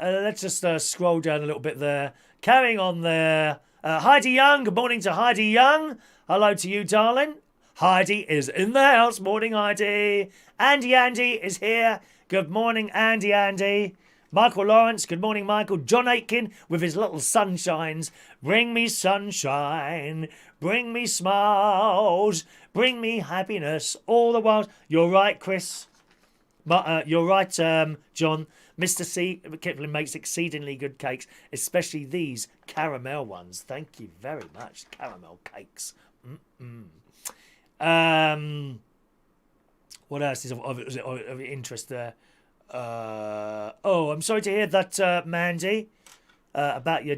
Speaker 2: Let's just scroll down a little bit there. Carrying on there. Heidi Young. Good morning to Heidi Young. Hello to you, darling. Heidi is in the house. Morning, Heidi. Andy is here. Good morning, Andy. Michael Lawrence, good morning, Michael. John Aitken with his little sunshines. Bring me sunshine, bring me smiles, bring me happiness all the while. You're right, Chris. You're right, John. Mr. C. Kipling makes exceedingly good cakes, especially these caramel ones. Thank you very much. Caramel cakes. What else is of interest there? I'm sorry to hear that, Mandy, about your...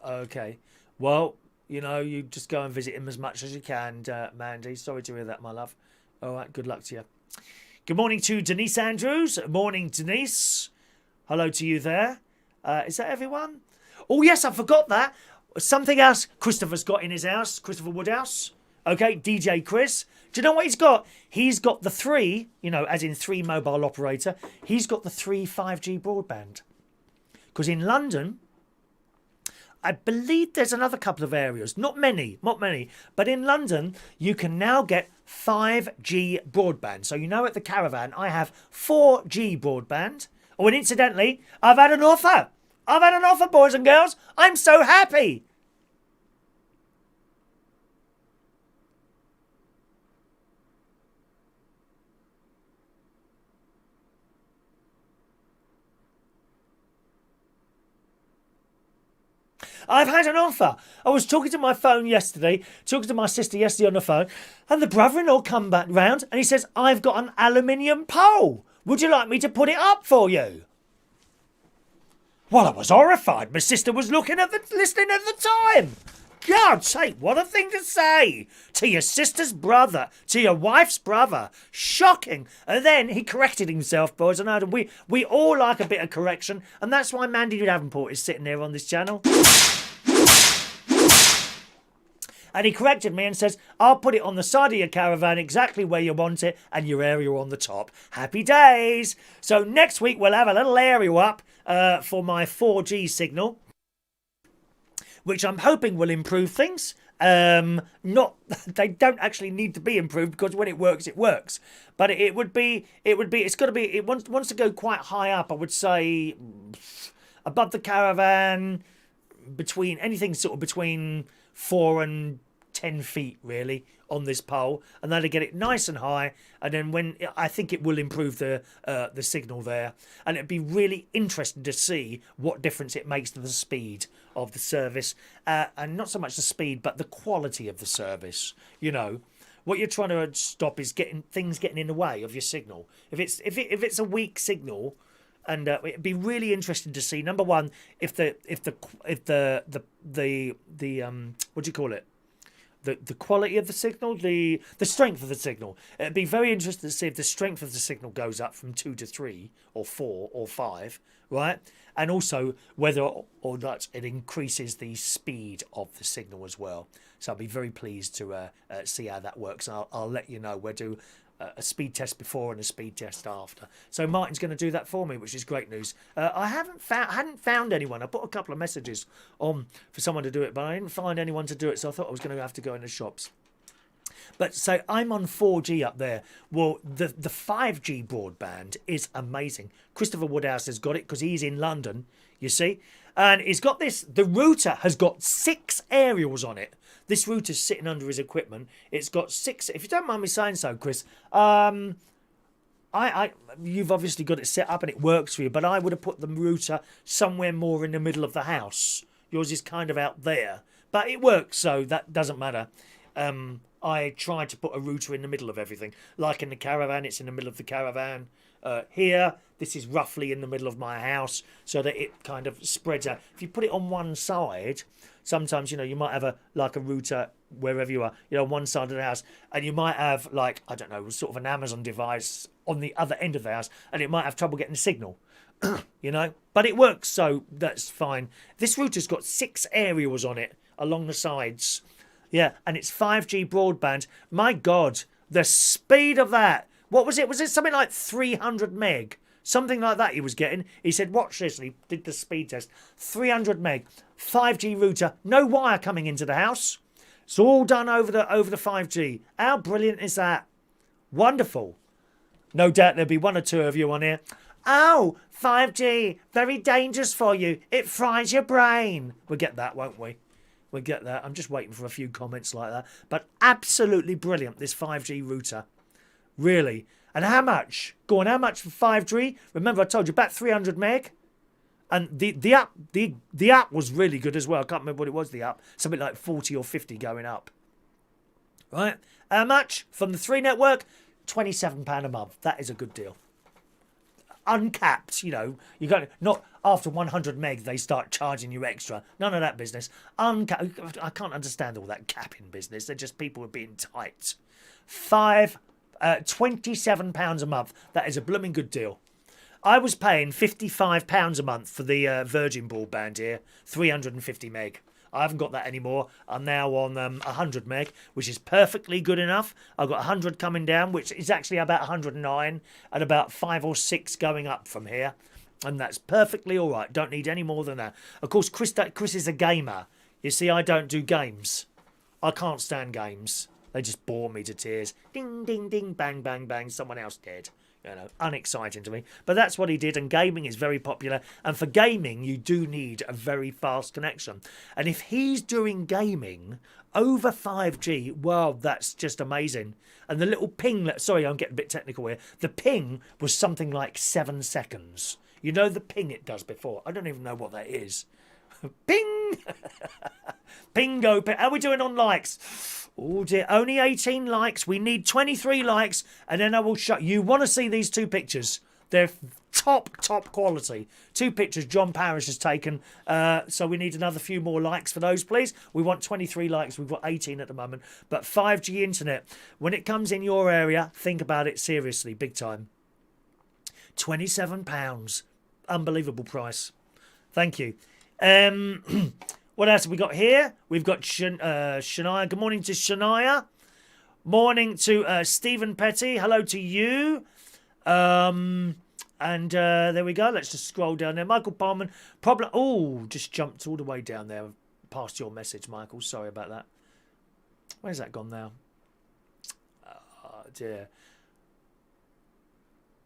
Speaker 2: okay. Well, you know, you just go and visit him as much as you can, Mandy. Sorry to hear that, my love. All right, good luck to you. Good morning to Denise Andrews. Morning, Denise. Hello to you there. Is that everyone? Oh, yes, I forgot that. Something else Christopher's got in his house, Christopher Woodhouse. Okay, DJ Chris. Do you know what he's got? He's got the 3, you know, as in 3 mobile operator. He's got the 3 5G broadband. Because in London, I believe there's another couple of areas. Not many. But in London, you can now get 5G broadband. So, you know, at the caravan, I have 4G broadband. Oh, and incidentally, I've had an offer. Boys and girls. I'm so happy. I've had an offer. I was talking to my phone yesterday, talking to my sister yesterday on the phone, and the brother-in-law come back round and he says, I've got an aluminium pole. Would you like me to put it up for you? Well, I was horrified. My sister was listening at the time. God's sake, what a thing to say to your sister's brother, to your wife's brother. Shocking. And then he corrected himself, boys and girls. We all like a bit of correction, and that's why Mandy Davenport is sitting there on this channel. And he corrected me and says, I'll put it on the side of your caravan exactly where you want it and your area on the top. Happy days. So next week we'll have a little area up for my 4G signal, which I'm hoping will improve things. They don't actually need to be improved because when it works, it works. But it wants to go quite high up, I would say, above the caravan, between 4 and 10 feet, really, on this pole, and then to get it nice and high, and then I think it will improve the signal there, and it'd be really interesting to see what difference it makes to the speed of the service, and not so much the speed, but the quality of the service. You know, what you're trying to stop is getting in the way of your signal. If it's a weak signal. And it'd be really interesting to see. Number one, if the what do you call it? The quality of the signal, the strength of the signal. It'd be very interesting to see if the strength of the signal goes up from 2 to 3 or 4 or 5, right? And also whether or not it increases the speed of the signal as well. So I'll be very pleased to see how that works. I'll let you know. We'll do a speed test before and a speed test after. So Martin's going to do that for me, which is great news. I hadn't found anyone. I put a couple of messages on for someone to do it, but I didn't find anyone to do it, so I thought I was going to have to go in the shops. But so I'm on 4G up there. Well, the 5G broadband is amazing. Christopher Woodhouse has got it because he's in London, you see. And he's got this. The router has got 6 aerials on it. This router's sitting under his equipment. It's got 6. If you don't mind me saying so, Chris, you've obviously got it set up and it works for you, but I would have put the router somewhere more in the middle of the house. Yours is kind of out there, but it works, so that doesn't matter. I tried to put a router in the middle of everything. Like in the caravan, it's in the middle of the caravan. Here, this is roughly in the middle of my house, so that it kind of spreads out. If you put it on one side, sometimes, you know, you might have a router wherever you are, you know, on one side of the house, and you might have, like, I don't know, sort of an Amazon device on the other end of the house, and it might have trouble getting a signal, you know. But it works, so that's fine. This router's got 6 aerials on it along the sides. Yeah, and it's 5G broadband. My God, the speed of that. What was it? Was it something like 300 meg? Something like that he was getting. He said, watch this, and he did the speed test. 300 meg, 5G router, no wire coming into the house. It's all done over the 5G. How brilliant is that? Wonderful. No doubt there'll be one or two of you on here. Oh, 5G, very dangerous for you. It fries your brain. We'll get that, won't we? We'll get that. I'm just waiting for a few comments like that. But absolutely brilliant, this 5G router. Really. And how much? Go on, how much for 5G? Remember, I told you, about 300 meg. And the app was really good as well. I can't remember what it was, the app. Something like 40 or 50 going up. Right? How much? From the 3 network? £27 a month. That is a good deal. Uncapped, you know. You got not after 100 meg they start charging you extra. None of that business. Uncapped. I can't understand all that capping business. They're just people are being tight. £27 a month. That is a blooming good deal. I was paying £55 a month for the Virgin broadband here, 350 meg. I haven't got that anymore. I'm now on 100 meg, which is perfectly good enough. I've got 100 coming down, which is actually about 109, and about 5 or 6 going up from here. And that's perfectly all right. Don't need any more than that. Of course, Chris is a gamer. You see, I don't do games. I can't stand games. They just bore me to tears. Ding, ding, ding, bang, bang, bang. Someone else dead. You know, unexciting to me. But that's what he did, and gaming is very popular. And for gaming, you do need a very fast connection. And if he's doing gaming over 5G, well, that's just amazing. And the little ping, sorry, I'm getting a bit technical here. The ping was something like 7 seconds. You know the ping it does before? I don't even know what that is. Ping! Bingo. How are we doing on likes? Oh dear, only 18 likes. We need 23 likes, and then I will shut. You want to see these 2 pictures? They're top quality. 2 pictures John Parish has taken. So we need another few more likes for those, please. We want 23 likes. We've got 18 at the moment. But 5G internet, when it comes in your area, think about it seriously, big time. £27. Unbelievable price. Thank you. What else have we got here? We've got Shania. Good morning to Shania. Morning to Stephen Petty. Hello to you. And there we go. Let's just scroll down there. Michael Palman. Problem. Oh, just jumped all the way down there past your message, Michael. Sorry about that. Where's that gone now? Oh, dear.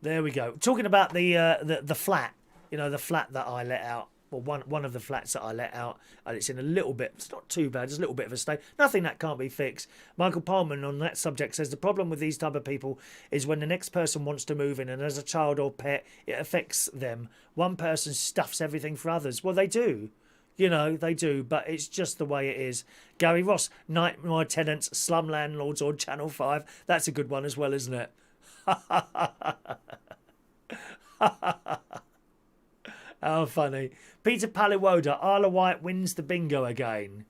Speaker 2: There we go. Talking about the flat. You know, the flat that I let out. Well, one of the flats that I let out, and it's in a little bit, it's not too bad, it's a little bit of a state. Nothing that can't be fixed. Michael Palman on that subject says the problem with these type of people is when the next person wants to move in, and as a child or pet, it affects them. One person stuffs everything for others. Well, they do. You know, they do, but it's just the way it is. Gary Ross, Nightmare Tenants, Slum Landlords on Channel 5. That's a good one as well, isn't it? How funny. Peter Paliwoda, Isle of Wight wins the bingo again.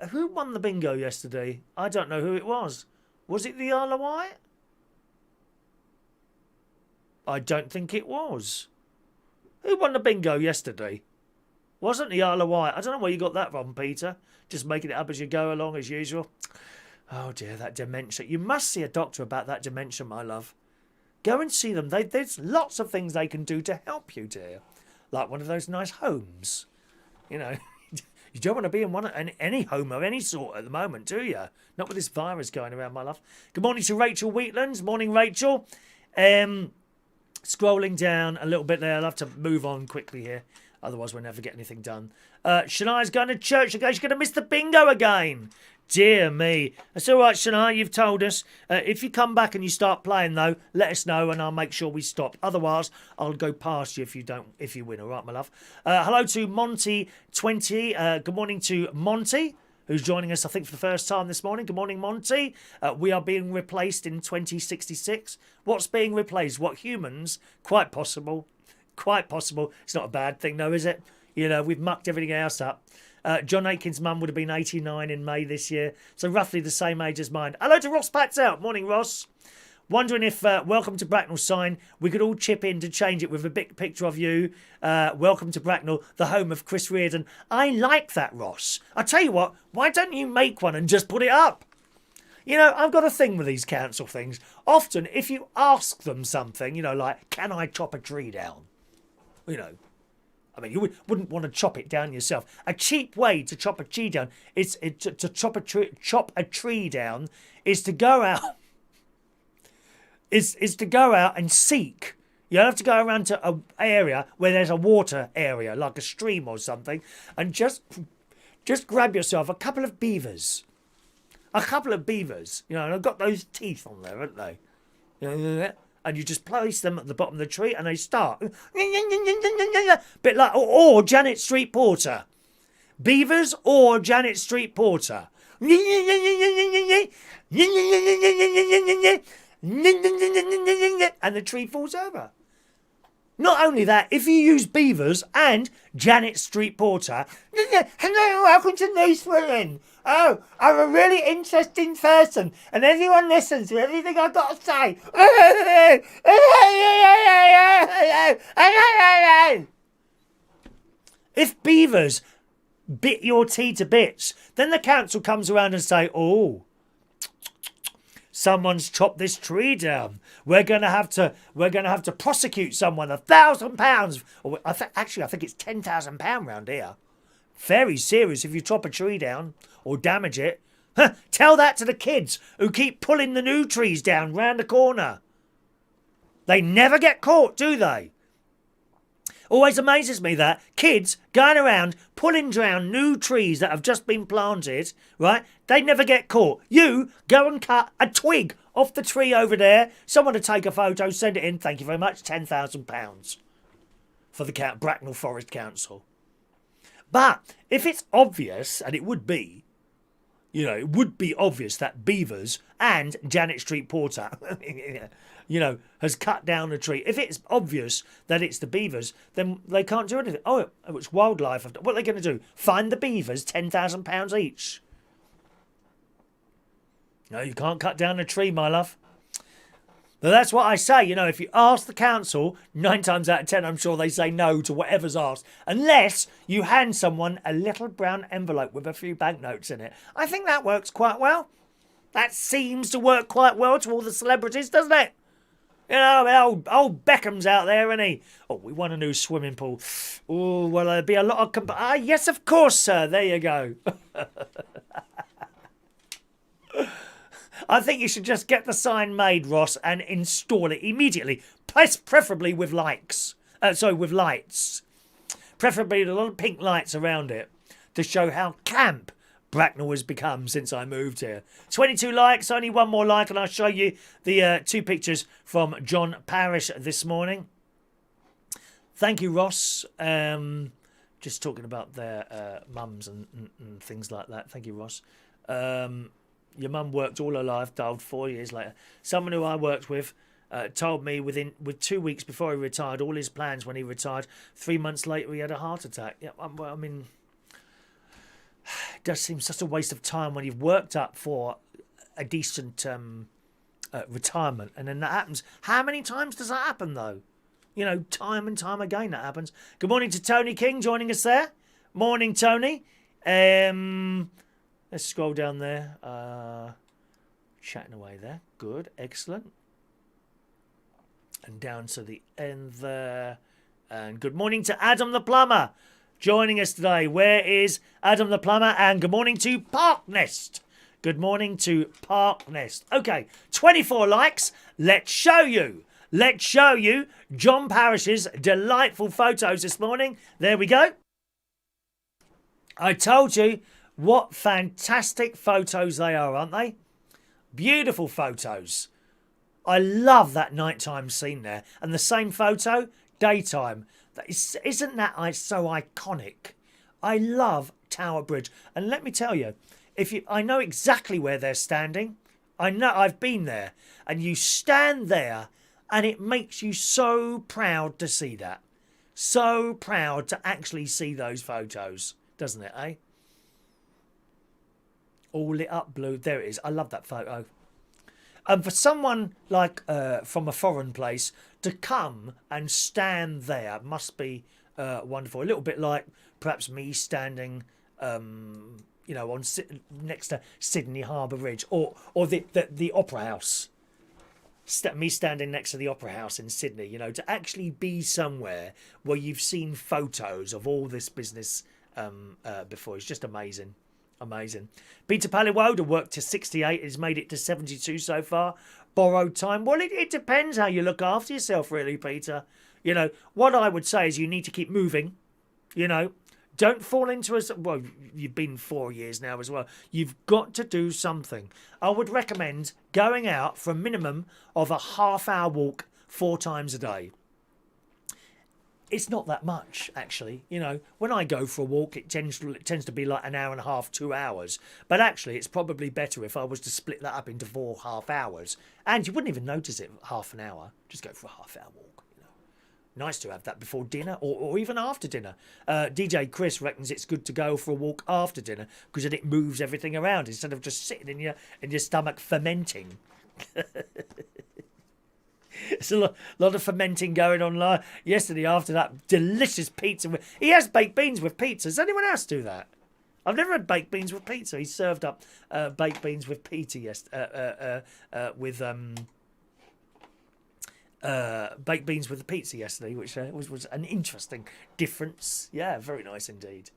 Speaker 2: Who won the bingo yesterday? I don't know who it was. Was it the Isle of Wight? I don't think it was. Who won the bingo yesterday? Wasn't the Isle of Wight? I don't know where you got that from, Peter. Just making it up as you go along as usual. Oh dear, that dementia. You must see a doctor about that dementia, my love. Go and see them. There's lots of things they can do to help you, dear. Like one of those nice homes. You know, you don't want to be in any home of any sort at the moment, do you? Not with this virus going around, my love. Good morning to Rachel Wheatlands. Morning, Rachel. Scrolling down a little bit there. I'll have to move on quickly here. Otherwise, we'll never get anything done. Shania's going to church again. She's going to miss the bingo again. Dear me. That's all right, Shania, you've told us. If you come back and you start playing, though, let us know and I'll make sure we stop. Otherwise, I'll go past you if you win. All right, my love. Hello to Monty20. Good morning to Monty, who's joining us, I think, for the first time this morning. Good morning, Monty. We are being replaced in 2066. What's being replaced? What, humans? Quite possible. Quite possible. It's not a bad thing, though, is it? You know, we've mucked everything else up. John Aiken's mum would have been 89 in May this year, so roughly the same age as mine. Hello to Ross Pats out. Morning, Ross. Wondering if Welcome to Bracknell sign, we could all chip in to change it with a big picture of you. Welcome to Bracknell, the home of Chris Reardon. I like that, Ross. I tell you what, why don't you make one and just put it up? You know, I've got a thing with these council things. Often, if you ask them something, you know, like, can I chop a tree down? You know, I mean, you wouldn't want to chop it down yourself. A cheap way to chop a tree down is to chop a tree down is to go out is to go out and seek. You have to go around to an area where there's a water area, like a stream or something, and just grab yourself a couple of beavers. A couple of beavers, you know, and they've got those teeth on there, haven't they? You know, and you just place them at the bottom of the tree and they start. Bit like, or Janet Street Porter. Beavers or Janet Street Porter. And the tree falls over. Not only that, if you use beavers and Janet Street Porter, hello, welcome to New Swimming. Oh, I'm a really interesting person, and everyone listens to everything I've got to say. If beavers bit your tea to bits, then the council comes around and say, oh, someone's chopped this tree down. We're gonna have to prosecute someone £1,000. Or I think it's £10,000 round here. Very serious if you chop a tree down or damage it. Huh, tell that to the kids who keep pulling the new trees down round the corner. They never get caught, do they? Always amazes me that kids going around pulling down new trees that have just been planted, right? They never get caught. You go and cut a twig off the tree over there. Someone to take a photo, send it in. Thank you very much. £10,000 for the Bracknell Forest Council. But if it's obvious, and it would be, you know, it would be obvious that beavers and Janet Street Porter, you know, has cut down a tree. If it's obvious that it's the beavers, then they can't do anything. Oh, it's wildlife. What are they going to do? Fine the beavers £10,000 each. No, you can't cut down a tree, my love. But that's what I say, you know, if you ask the council, 9 times out of 10, I'm sure they say no to whatever's asked. Unless you hand someone a little brown envelope with a few banknotes in it. I think that works quite well. That seems to work quite well to all the celebrities, doesn't it? You know, old Beckham's out there, isn't he? Oh, we want a new swimming pool. Oh, well, there'll be a lot of... yes, of course, sir. There you go. I think you should just get the sign made, Ross, and install it immediately. Preferably with lights. With lights. Preferably the little pink lights around it to show how camp Bracknell has become since I moved here. 22 likes, only one more like, and I'll show you the 2 pictures from John Parish this morning. Thank you, Ross. Just talking about their mums and things like that. Thank you, Ross. Your mum worked all her life, died 4 years later. Someone who I worked with told me with 2 weeks before he retired, all his plans when he retired. 3 months later, he had a heart attack. Yeah, I mean, it does seem such a waste of time when you've worked up for a decent retirement, and then that happens. How many times does that happen, though? You know, time and time again that happens. Good morning to Tony King joining us there. Morning, Tony. Let's scroll down there. Chatting away there. Good. Excellent. And down to the end there. And good morning to Adam the Plumber joining us today. Where is Adam the Plumber? And good morning to Parknest. Good morning to Parknest. Okay, 24 likes. Let's show you. Let's show you John Parish's delightful photos this morning. There we go. I told you what fantastic photos they are, aren't they? Beautiful photos. I love that nighttime scene there. And the same photo, daytime. Isn't that so iconic? I love Tower Bridge. And let me tell you, I know exactly where they're standing. I know, I've been there. And you stand there and it makes you so proud to see that. So proud to actually see those photos, doesn't it, eh? All lit up blue. There it is. I love that photo. And for someone like from a foreign place to come and stand there must be wonderful. A little bit like perhaps me standing, you know, next to Sydney Harbour Bridge or the Opera House. Me standing next to the Opera House in Sydney, you know, to actually be somewhere where you've seen photos of all this business before. It's just amazing. Amazing. Peter Paliwoda worked to 68. He's made it to 72 so far. borrowed time. Well, it depends how you look after yourself, really, Peter. You know, what I would say is you need to keep moving, you know. Don't fall into a... Well, you've been 4 years now as well. You've got to do something. I would recommend going out for a minimum of a half-hour walk 4 times a day. It's not that much, actually. You know, when I go for a walk, it tends to be like an hour and a half, 2 hours. But actually, it's probably better if I was to split that up into 4 half hours. And you wouldn't even notice it half an hour. Just go for a half-hour walk. Nice to have that before dinner or even after dinner. DJ Chris reckons it's good to go for a walk after dinner because then it moves everything around instead of just sitting in your stomach fermenting. There's a lot of fermenting going on. Yesterday after that delicious pizza. He has baked beans with pizza. Does anyone else do that? I've never had baked beans with pizza. He served up baked beans with pizza baked beans with the pizza yesterday, which was an interesting difference. Yeah, very nice indeed.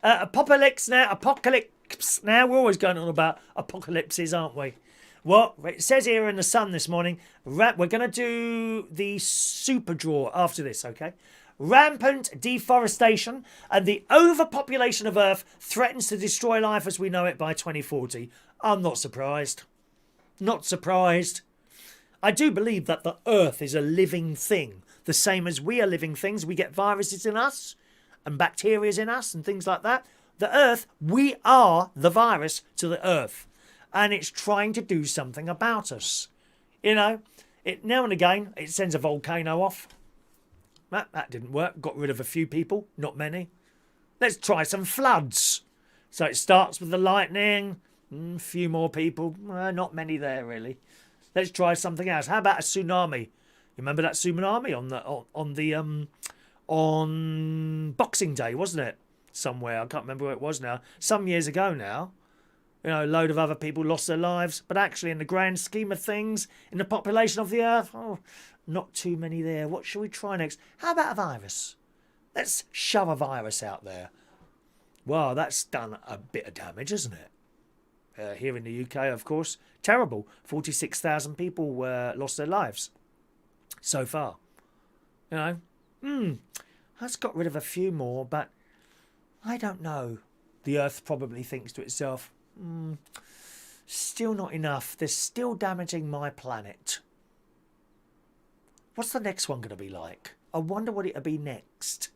Speaker 2: Apocalypse now. We're always going on about apocalypses, aren't we? Well, it says here in the Sun this morning, we're going to do the Superdraw after this, okay? Rampant deforestation and the overpopulation of Earth threatens to destroy life as we know it by 2040. I'm not surprised. Not surprised. I do believe that the Earth is a living thing, the same as we are living things. We get viruses in us and bacteria in us and things like that. The Earth, we are the virus to the Earth, and it's trying to do something about us. You know, now and again, it sends a volcano off. That didn't work. Got rid of a few people, not many. Let's try some floods. So it starts with the lightning, a few more people, not many there really. Let's try something else. How about a tsunami? You remember that tsunami on Boxing Day, wasn't it? Somewhere, I can't remember where it was now. Some years ago now. You know, a load of other people lost their lives. But actually, in the grand scheme of things, in the population of the Earth, not too many there. What shall we try next? How about a virus? Let's shove a virus out there. Well, that's done a bit of damage, hasn't it? Here in the UK, of course, terrible. 46,000 people lost their lives so far. You know, that's got rid of a few more, but I don't know. The Earth probably thinks to itself, still not enough. They're still damaging my planet. What's the next one going to be like? I wonder what it'll be next.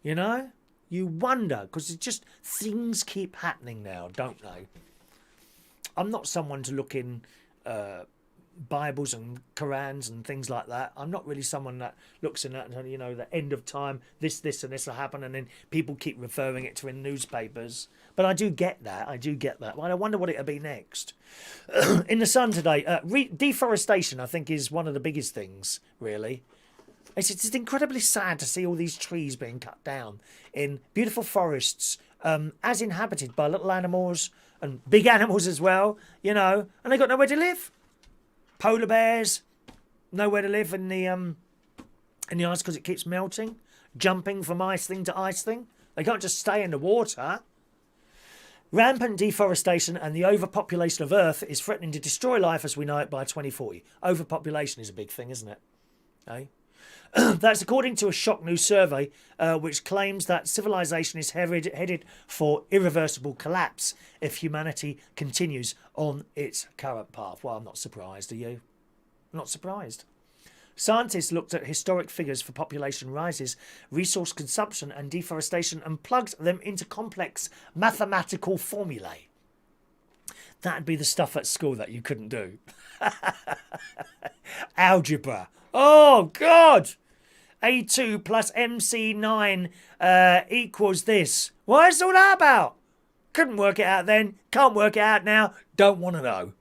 Speaker 2: You know? You wonder, because it's just things keep happening now, don't they? I'm not someone to look in Bibles and Qurans and things like that. I'm not really someone that looks in that and, you know, the end of time, this and this will happen, and then people keep referring it to in newspapers. But I do get that. Well, I wonder what it'll be next. In the Sun today, deforestation, I think, is one of the biggest things, really. It's incredibly sad to see all these trees being cut down in beautiful forests, as inhabited by little animals and big animals as well, you know, and they got nowhere to live. Polar bears, nowhere to live in the ice because it keeps melting, jumping from ice thing to ice thing. They can't just stay in the water. Rampant deforestation and the overpopulation of Earth is threatening to destroy life as we know it by 2040. Overpopulation is a big thing, isn't it? Eh? That's according to a shock new survey which claims that civilization is headed for irreversible collapse if humanity continues on its current path. Well, I'm not surprised, are you? Not surprised. Scientists looked at historic figures for population rises, resource consumption and deforestation and plugged them into complex mathematical formulae. That'd be the stuff at school that you couldn't do. Algebra. Oh, God! A2 plus MC9 equals this. What is all that about? Couldn't work it out then. Can't work it out now. Don't want to know.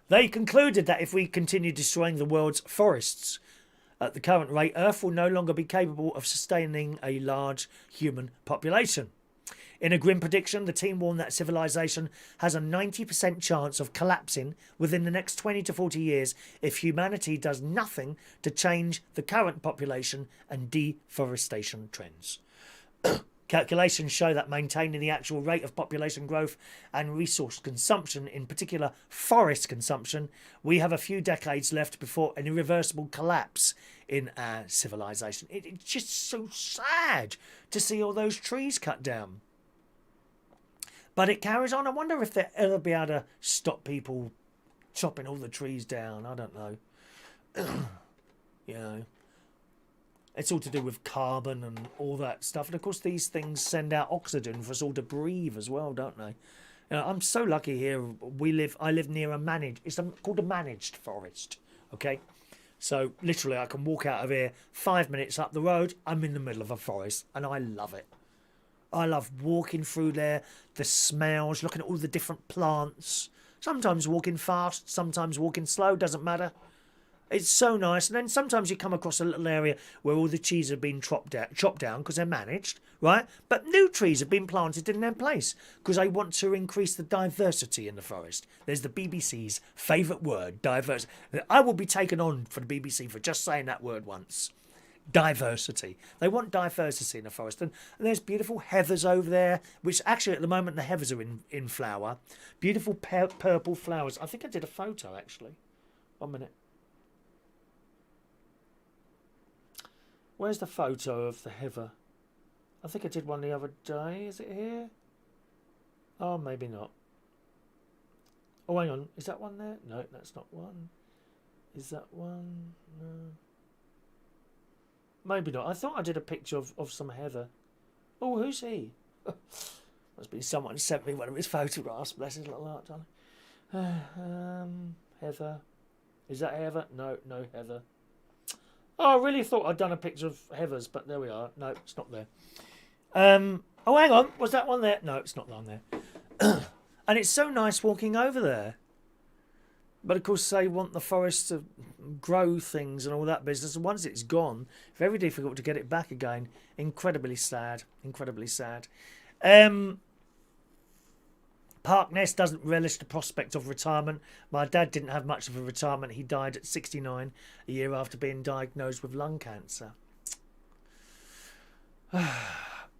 Speaker 2: They concluded that if we continue destroying the world's forests at the current rate, Earth will no longer be capable of sustaining a large human population. In a grim prediction, the team warned that civilization has a 90% chance of collapsing within the next 20 to 40 years if humanity does nothing to change the current population and deforestation trends. Calculations show that maintaining the actual rate of population growth and resource consumption, in particular forest consumption, we have a few decades left before an irreversible collapse in our civilization. It's just so sad to see all those trees cut down. But it carries on. I wonder if they'll ever be able to stop people chopping all the trees down. I don't know. You know, it's all to do with carbon and all that stuff. And of course, these things send out oxygen for us all to breathe as well, don't they? You know, I'm so lucky here. I live near it's called a managed forest. Okay, so literally, I can walk out of here 5 minutes up the road. I'm in the middle of a forest, and I love it. I love walking through there, the smells, looking at all the different plants. Sometimes walking fast, sometimes walking slow, doesn't matter. It's so nice. And then sometimes you come across a little area where all the trees have been chopped down because they're managed, right? But new trees have been planted in their place because I want to increase the diversity in the forest. There's the BBC's favourite word, diversity. I will be taken on for the BBC for just saying that word once. Diversity. They want diversity in the forest. And there's beautiful heathers over there, which actually at the moment the heathers are in flower. Beautiful purple flowers. I think I did a photo actually. 1 minute. Where's the photo of the heather? I think I did one the other day. Is it here? Oh, maybe not. Oh, hang on. Is that one there? No, that's not one. Is that one? No. Maybe not. I thought I did a picture of some heather. Oh, who's he? Must be someone sent me one of his photographs. Bless his little heart, darling. Heather. Is that heather? No, no heather. Oh, I really thought I'd done a picture of heathers, but there we are. No, it's not there. Oh, hang on. Was that one there? No, it's not on there. And it's so nice walking over there. But of course, they want the forest to grow things and all that business. And once it's gone, very difficult to get it back again. Incredibly sad. Incredibly sad. Parkness doesn't relish the prospect of retirement. My dad didn't have much of a retirement. He died at 69, a year after being diagnosed with lung cancer.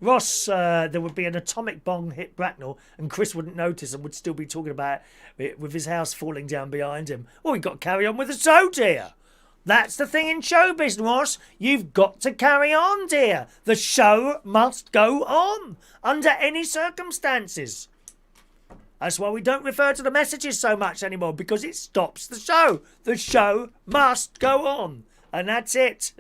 Speaker 2: Ross, there would be an atomic bomb hit Bracknell and Chris wouldn't notice and would still be talking about it with his house falling down behind him. Well, we've got to carry on with the show, dear. That's the thing in showbiz, Ross. You've got to carry on, dear. The show must go on under any circumstances. That's why we don't refer to the messages so much anymore, because it stops the show. The show must go on. And that's it.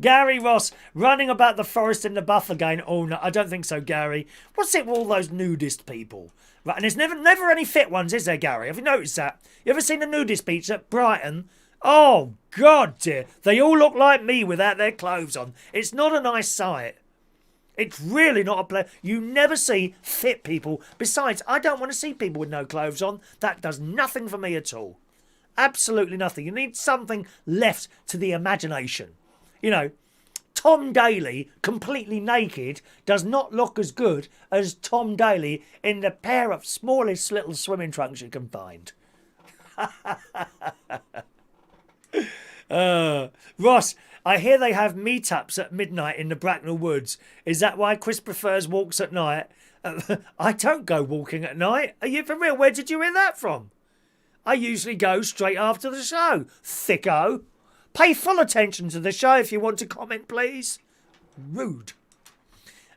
Speaker 2: Gary Ross, running about the forest in the buff again. Oh, no, I don't think so, Gary. What's it with all those nudist people? Right, and there's never any fit ones, is there, Gary? Have you noticed that? You ever seen the nudist beach at Brighton? Oh, God, dear. They all look like me without their clothes on. It's not a nice sight. It's really not a pleasure. You never see fit people. Besides, I don't want to see people with no clothes on. That does nothing for me at all. Absolutely nothing. You need something left to the imagination. You know, Tom Daly, completely naked, does not look as good as Tom Daly in the pair of smallest little swimming trunks you can find. Ross, I hear they have meetups at midnight in the Bracknell Woods. Is that why Chris prefers walks at night? I don't go walking at night. Are you for real? Where did you hear that from? I usually go straight after the show. Thicko. Pay full attention to the show if you want to comment, please. Rude.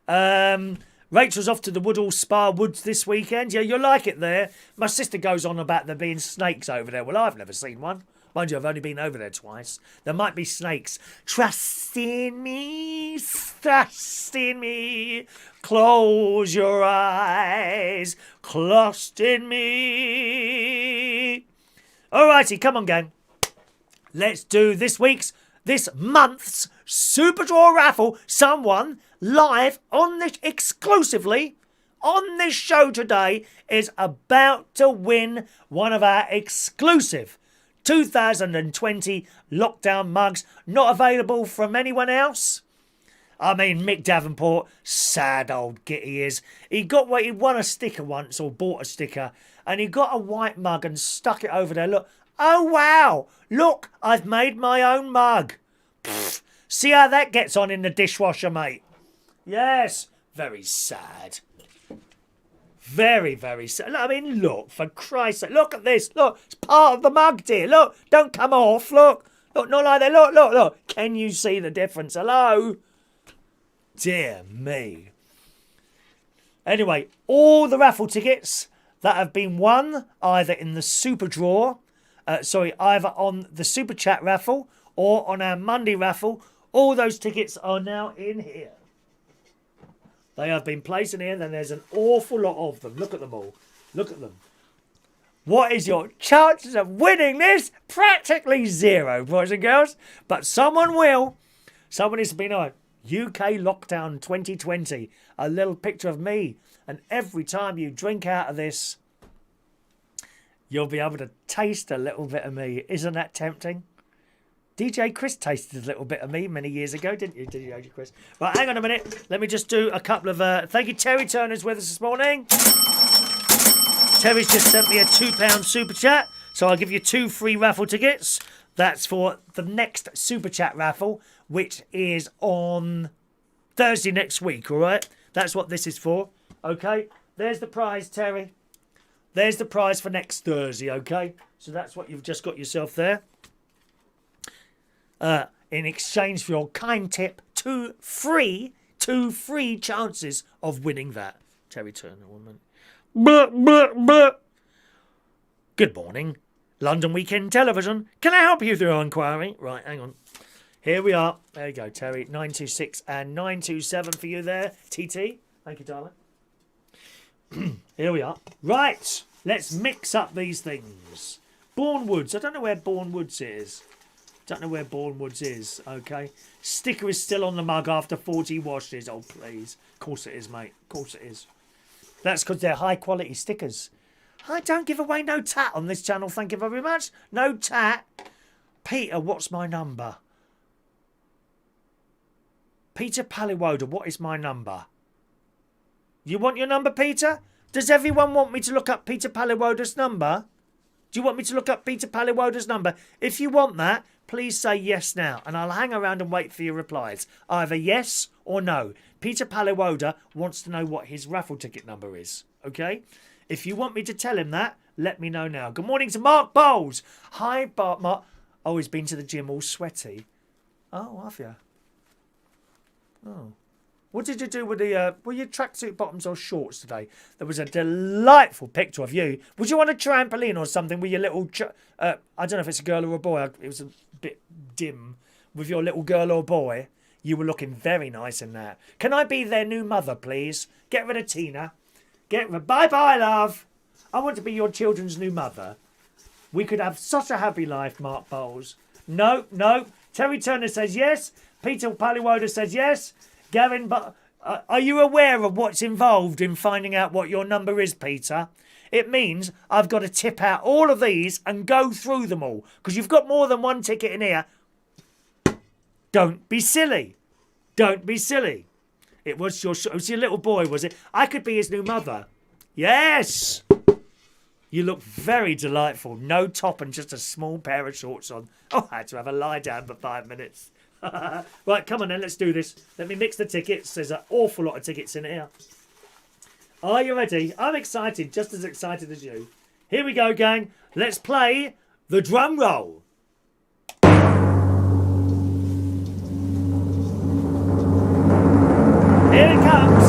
Speaker 2: Rachel's off to the Woodall Spa Woods this weekend. Yeah, you'll like it there. My sister goes on about there being snakes over there. Well, I've never seen one. Mind you, I've only been over there twice. There might be snakes. Trust in me, trust in me. Close your eyes, trust in me. Alrighty, come on, gang. Let's do this month's Superdraw raffle. Someone live on this, exclusively on this show today, is about to win one of our exclusive 2020 lockdown mugs, not available from anyone else. I mean, Mick Davenport, sad old git he is. He won a sticker once, or bought a sticker, and he got a white mug and stuck it over there. Look, oh wow, look, I've made my own mug. Pfft, see how that gets on in the dishwasher, mate. Yes. Very sad. Very, very sad. I mean, look, for Christ's sake. Look at this. Look, it's part of the mug, dear. Look, don't come off. Look. Look, not like that. Look, look, look. Can you see the difference? Hello? Dear me. Anyway, all the raffle tickets that have been won either in the Superdraw, either on the Super Chat raffle or on our Monday raffle, all those tickets are now in here. They have been placed in here, and there's an awful lot of them. Look at them all. Look at them. What is your chances of winning this? Practically zero, boys and girls. But someone will. Someone is to be known. UK Lockdown 2020. A little picture of me. And every time you drink out of this, you'll be able to taste a little bit of me. Isn't that tempting? DJ Chris tasted a little bit of me many years ago, didn't you, DJ Chris? Right, hang on a minute. Let me just do a couple of... thank you, Terry Turner's with us this morning. Terry's just sent me a £2 super chat, so I'll give you 2 free raffle tickets. That's for the next super chat raffle, which is on Thursday next week, all right? That's what this is for, okay? There's the prize, Terry. There's the prize for next Thursday, okay? So that's what you've just got yourself there. In exchange for your kind tip, 2 free chances of winning that. Terry Turner, woman. Good morning, London Weekend Television. Can I help you with your inquiry? Right, hang on. Here we are. There you go, Terry. 926 and 927 for you there, TT. Thank you, darling. Here we are. Right, let's mix up these things. Bournewoods. I don't know where Bournewoods is. Don't know where Bournewoods is, okay? Sticker is still on the mug after 40 washes. Oh, please. Of course it is, mate. Of course it is. That's because they're high-quality stickers. I don't give away no tat on this channel, thank you very much. No tat. Peter, what's my number? Peter Paliwoda, what is my number? You want your number, Peter? Does everyone want me to look up Peter Paliwoda's number? Do you want me to look up Peter Paliwoda's number? If you want that, please say yes now, and I'll hang around and wait for your replies. Either yes or no. Peter Paliwoda wants to know what his raffle ticket number is, okay? If you want me to tell him that, let me know now. Good morning to Mark Bowles. Hi, Mark. Oh, he's been to the gym all sweaty. Oh, have you? Oh. What did you do with the... were your tracksuit bottoms or shorts today? There was a delightful picture of you. Was you on a trampoline or something with your little... I don't know if it's a girl or a boy. It was a bit dim. With your little girl or boy. You were looking very nice in that. Can I be their new mother, please? Get rid of Tina. Get rid... Bye-bye, love. I want to be your children's new mother. We could have such a happy life, Mark Bowles. No, no. Terry Turner says yes. Peter Paliwoda says yes. Gavin, but are you aware of what's involved in finding out what your number is, Peter? It means I've got to tip out all of these and go through them all. Because you've got more than one ticket in here. Don't be silly. Don't be silly. It was your little boy, was it? I could be his new mother. Yes! You look very delightful. No top and just a small pair of shorts on. Oh, I had to have a lie down for 5 minutes. Right, come on then, let's do this. Let me mix the tickets. There's an awful lot of tickets in here. Are you ready? I'm excited, just as excited as you. Here we go, gang. Let's play the drum roll. Here it comes.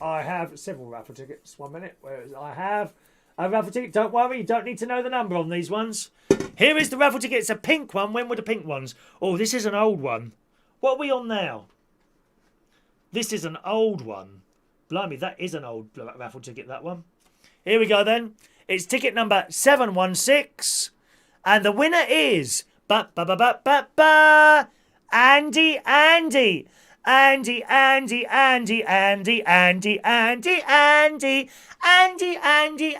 Speaker 2: I have several raffle tickets. 1 minute. I have a raffle ticket. Don't worry, you don't need to know the number on these ones. Here is the raffle ticket. It's a pink one. When were the pink ones? Oh, this is an old one. What are we on now? This is an old one. Blimey, that is an old raffle ticket, that one. Here we go then. It's ticket number 716. And the winner is... Andy. Andy, Andy, Andy, Andy, Andy, Andy, Andy, Andy, Andy,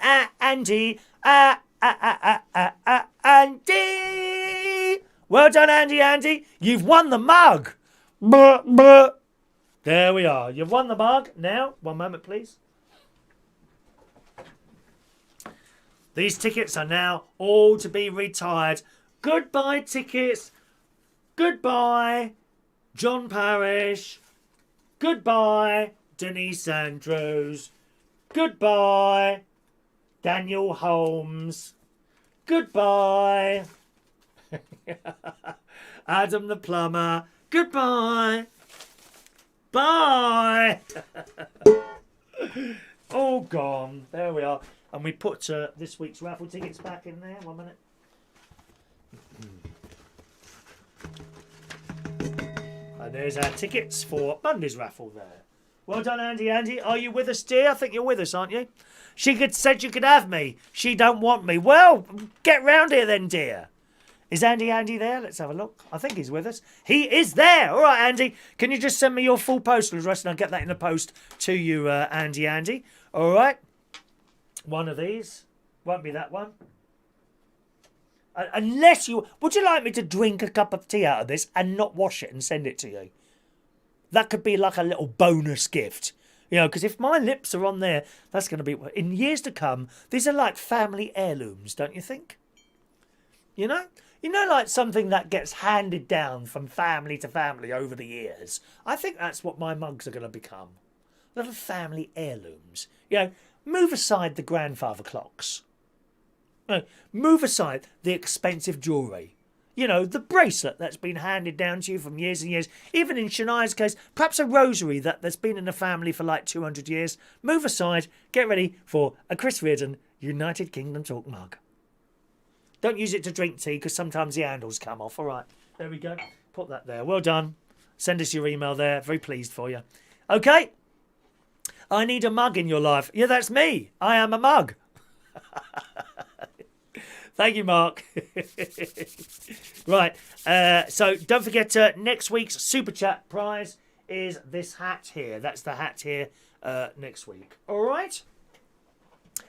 Speaker 2: Andy. Well done, Andy. You've won the mug. There we are. You've won the mug. Now, 1 moment, please. These tickets are now all to be retired. Goodbye, tickets. Goodbye, John Parish. Goodbye, Denise Andrews. Goodbye, Daniel Holmes. Goodbye, Adam the plumber. Goodbye. Bye. All gone. There we are. And we put this week's raffle tickets back in there. 1 minute. And there's our tickets for Monday's raffle there. Well done, Andy. Andy, are you with us, dear? I think you're with us, aren't you? Said you could have me. She don't want me. Well, get round here then, dear. Is Andy there? Let's have a look. I think he's with us. He is there. All right, Andy. Can you just send me your full postal address and I'll get that in the post to you, Andy. All right. One of these. Won't be that one. Unless you... Would you like me to drink a cup of tea out of this and not wash it and send it to you? That could be like a little bonus gift. You know, because if my lips are on there, that's going to be... In years to come, these are like family heirlooms, don't you think? You know? You know, like something that gets handed down from family to family over the years. I think that's what my mugs are going to become. Little family heirlooms. You know, move aside the grandfather clocks. No, move aside the expensive jewellery. You know, the bracelet that's been handed down to you from years and years. Even in Shania's case, perhaps a rosary that's been in the family for like 200 years. Move aside, get ready for a Chris Reardon United Kingdom Talk mug. Don't use it to drink tea because sometimes the handles come off. All right, there we go. Put that there. Well done. Send us your email there. Very pleased for you. Okay. I need a mug in your life. Yeah, that's me. I am a mug. Thank you, Mark. Right. So don't forget next week's Super Chat prize is this hat here. That's the hat here next week. All right.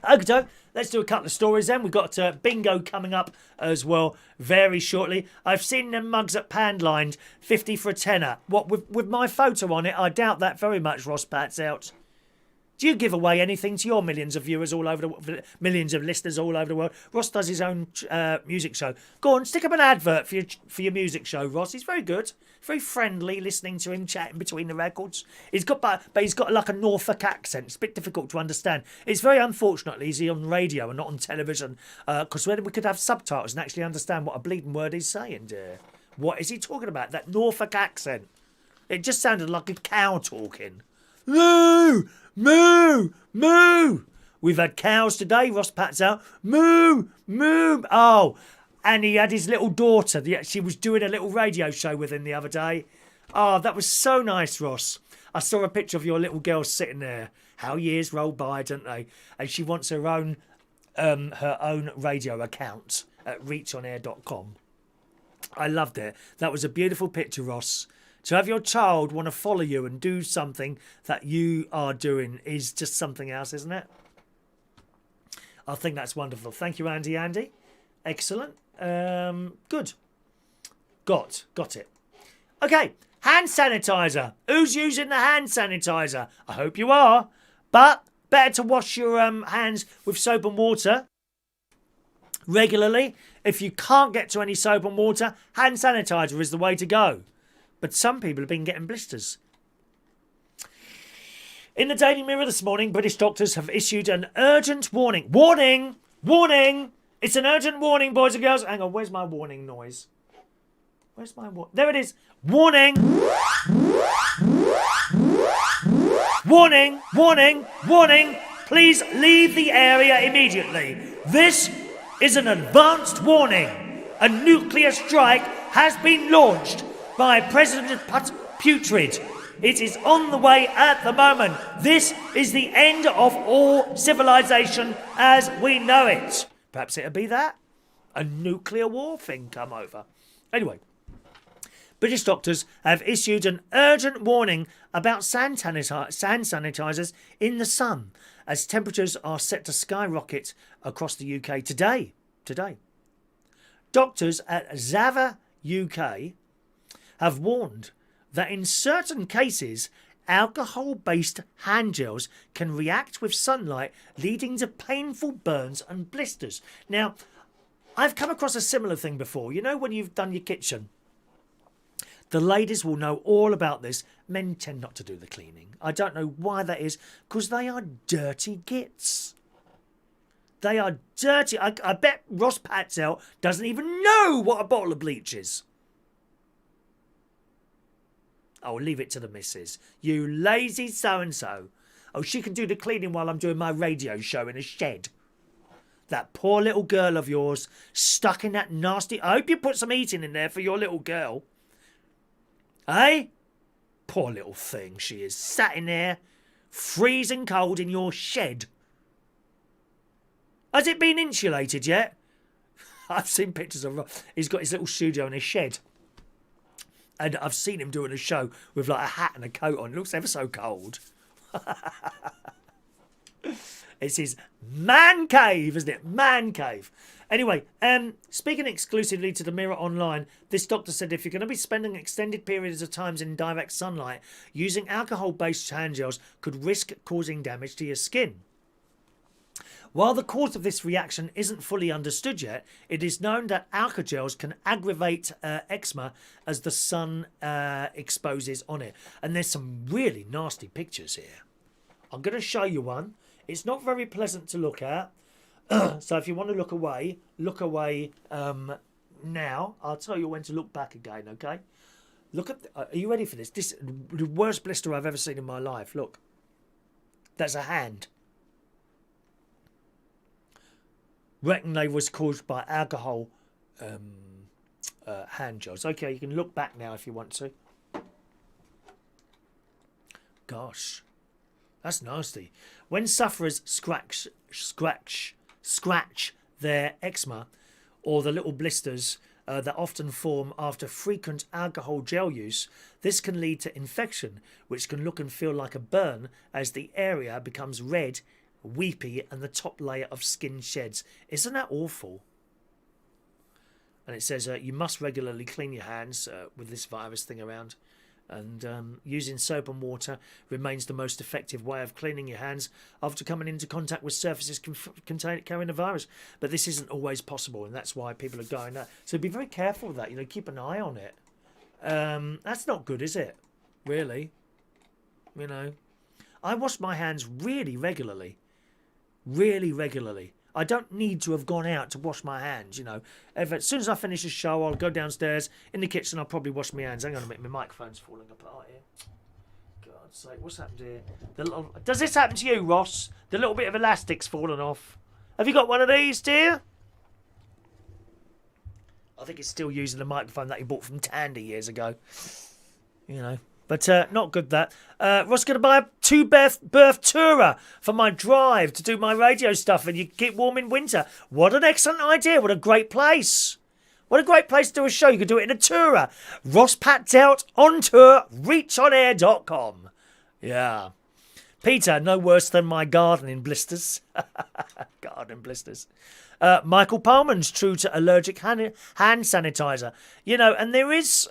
Speaker 2: Okay, let's do a couple of stories then. We've got bingo coming up as well very shortly. I've seen them mugs at Pandline, 50 for a tenner. What, with my photo on it? I doubt that very much, Ross Pat's out. Do you give away anything to your millions of viewers all over the millions of listeners all over the world? Ross does his own music show. Go on, stick up an advert for your music show, Ross. He's very good, very friendly. Listening to him chatting between the records. He's got but he's got like a Norfolk accent. It's a bit difficult to understand. It's very unfortunate he's on radio and not on television because then we could have subtitles and actually understand what a bleeding word he's saying, dear. What is he talking about? That Norfolk accent. It just sounded like a cow talking. Moo! Moo! Moo! We've had cows today, Ross Pat's out. Moo! Moo! Oh, and he had his little daughter. She was doing a little radio show with him the other day. Oh, that was so nice, Ross. I saw a picture of your little girl sitting there. How years roll by, don't they? And she wants her own radio account at reachonair.com. I loved it. That was a beautiful picture, Ross. To have your child want to follow you and do something that you are doing is just something else, isn't it? I think that's wonderful. Thank you, Andy. Excellent. Good. Got it. Okay, hand sanitizer. Who's using the hand sanitizer? I hope you are. But better to wash your hands with soap and water regularly. If you can't get to any soap and water, hand sanitizer is the way to go. But some people have been getting blisters. In the Daily Mirror this morning, British doctors have issued an urgent warning. Warning! Warning! It's an urgent warning, boys and girls. Hang on, where's my warning noise? Where's my warning? There it is. Warning! Warning! Warning! Warning! Please leave the area immediately. This is an advanced warning. A nuclear strike has been launched by President Putrid. It is on the way at the moment. This is the end of all civilization as we know it. Perhaps it'll be that. A nuclear war thing come over. Anyway, British doctors have issued an urgent warning about sand sanitizers in the sun as temperatures are set to skyrocket across the UK today. Doctors at Zava UK have warned that in certain cases, alcohol-based hand gels can react with sunlight, leading to painful burns and blisters. Now, I've come across a similar thing before. You know when you've done your kitchen The ladies will know all about this. Men tend not to do the cleaning. I don't know why that is, because they are dirty gits. They are dirty. I bet Ross Patel doesn't even know what a bottle of bleach is. I'll leave it to the missus. You lazy so-and-so. Oh, she can do the cleaning while I'm doing my radio show in a shed. That poor little girl of yours, stuck in that nasty... I hope you put some heating in there for your little girl. Eh? Poor little thing she is, sat in there, freezing cold in your shed. Has it been insulated yet? I've seen pictures of... He's got his little studio in his shed. And I've seen him doing a show with like a hat and a coat on. It looks ever so cold. It's his man cave, isn't it? Man cave. Anyway, speaking exclusively to the Mirror Online, this doctor said if you're going to be spending extended periods of times in direct sunlight, using alcohol-based hand gels could risk causing damage to your skin. While the cause of this reaction isn't fully understood yet, it is known that alcohols can aggravate eczema as the sun exposes on it. And there's some really nasty pictures here. I'm going to show you one. It's not very pleasant to look at. So if you want to look away now. I'll tell you when to look back again, okay? Look at... are you ready for this? This is the worst blister I've ever seen in my life. Look. That's a hand. Reckon they was caused by alcohol hand gels. Okay, you can look back now if you want to. Gosh, that's nasty. When sufferers scratch their eczema or the little blisters that often form after frequent alcohol gel use, this can lead to infection, which can look and feel like a burn as the area becomes red, weepy, and the top layer of skin sheds. Isn't that awful? And it says you must regularly clean your hands with this virus thing around, and using soap and water remains the most effective way of cleaning your hands after coming into contact with surfaces carrying the virus. But this isn't always possible, and that's why people are going that. So be very careful with that. You know, keep an eye on it. That's not good, is it? Really? You know, I wash my hands really regularly. Really regularly. I don't need to have gone out to wash my hands, you know. As soon as I finish the show, I'll go downstairs in the kitchen. I'll probably wash my hands. Hang on a minute, my microphone's falling apart here. God's sake, what's happened here? Does this happen to you, Ross? The little bit of elastic's fallen off. Have you got one of these, dear? I think it's still using the microphone that he bought from Tandy years ago. You know. But not good, that. Ross going to buy a two-berth tourer for my drive to do my radio stuff, and you keep warm in winter. What an excellent idea. What a great place. What a great place to do a show. You could do it in a tourer. Ross Patel on tour, reachonair.com. Yeah. Peter, no worse than my gardening blisters. Garden blisters. Michael Palman's true to allergic hand sanitizer. You know, and there's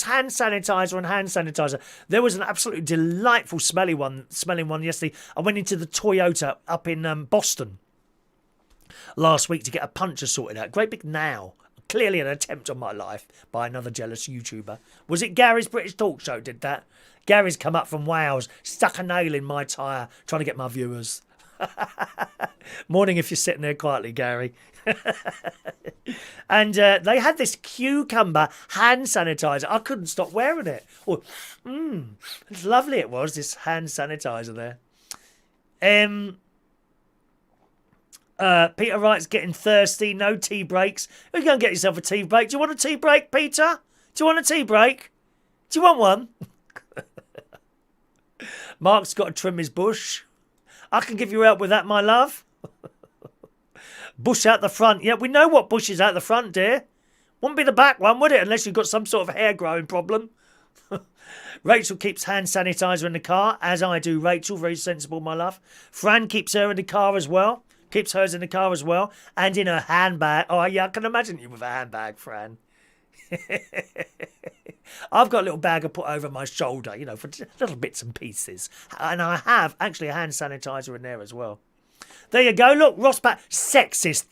Speaker 2: hand sanitizer and hand sanitizer. There was an absolutely delightful smelling one yesterday. I went into the Toyota up in Boston last week to get a puncture sorted out. Great big now. Clearly an attempt on my life by another jealous YouTuber. Was it Gary's British Talk Show did that? Gary's come up from Wales, stuck a nail in my tyre, trying to get my viewers. Morning if you're sitting there quietly, Gary. And they had this cucumber hand sanitizer. I couldn't stop wearing it. Oh, it's lovely it was, this hand sanitizer there. Peter writes, getting thirsty, no tea breaks. You go and get yourself a tea break. Do you want a tea break, Peter? Do you want a tea break? Do you want one? Mark's got to trim his bush. I can give you help with that, my love. Bush out the front. Yeah, we know what bush is out the front, dear. Wouldn't be the back one, would it? Unless you've got some sort of hair growing problem. Rachel keeps hand sanitizer in the car, as I do, Rachel. Very sensible, my love. Fran keeps her in the car as well. Keeps hers in the car as well. And in her handbag. Oh, yeah, I can imagine you with a handbag, Fran. I've got a little bag I put over my shoulder, you know, for little bits and pieces. And I have actually a hand sanitizer in there as well. There you go. Look, Ross Pat, sexist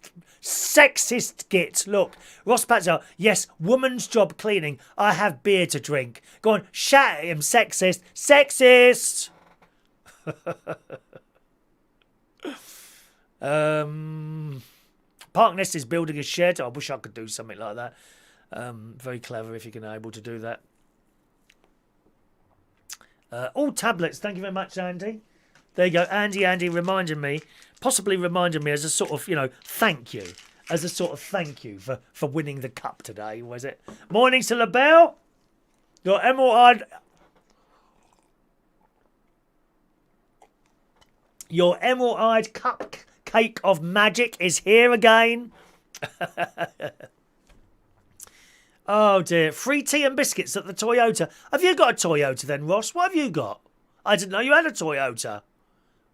Speaker 2: git. Look, Ross Patzel, yes, woman's job cleaning. I have beer to drink. Go on, shout at him, sexist. Parknest is building a shed. I wish I could do something like that. Very clever if you're able to do that. All tablets. Thank you very much, Andy. There you go. Andy reminded me as a sort of, thank you. As a sort of thank you for winning the cup today, was it? Morning to LaBelle. Your emerald cupcake of magic is here again. Oh dear. Free tea and biscuits at the Toyota. Have you got a Toyota then, Ross? What have you got? I didn't know you had a Toyota.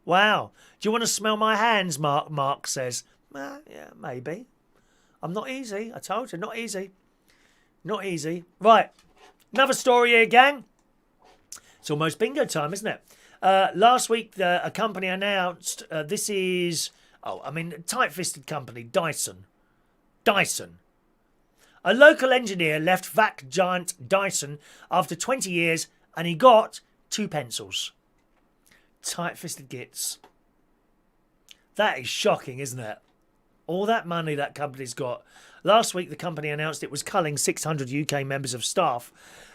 Speaker 2: Wow. Do you want to smell my hands, Mark says. Yeah, maybe. I'm not easy. I told you, not easy. Not easy. Right. Another story here, gang. It's almost bingo time, isn't it? Last week, a company announced, tight-fisted company, Dyson. A local engineer left vac giant Dyson after 20 years and he got 2 pencils. Tight-fisted gits. That is shocking, isn't it? All that money that company's got. Last week, the company announced it was culling 600 UK members of staff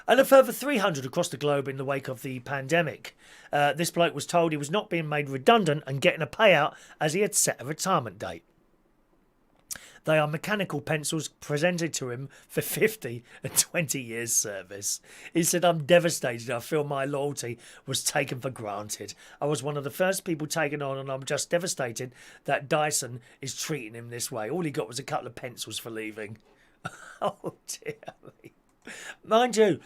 Speaker 2: and a further 300 across the globe in the wake of the pandemic. This bloke was told he was not being made redundant and getting a payout as he had set a retirement date. They are mechanical pencils presented to him for 50 and 20 years service. He said, I'm devastated. I feel my loyalty was taken for granted. I was one of the first people taken on and I'm just devastated that Dyson is treating him this way. All he got was a couple of pencils for leaving. Oh, dear me. Mind you,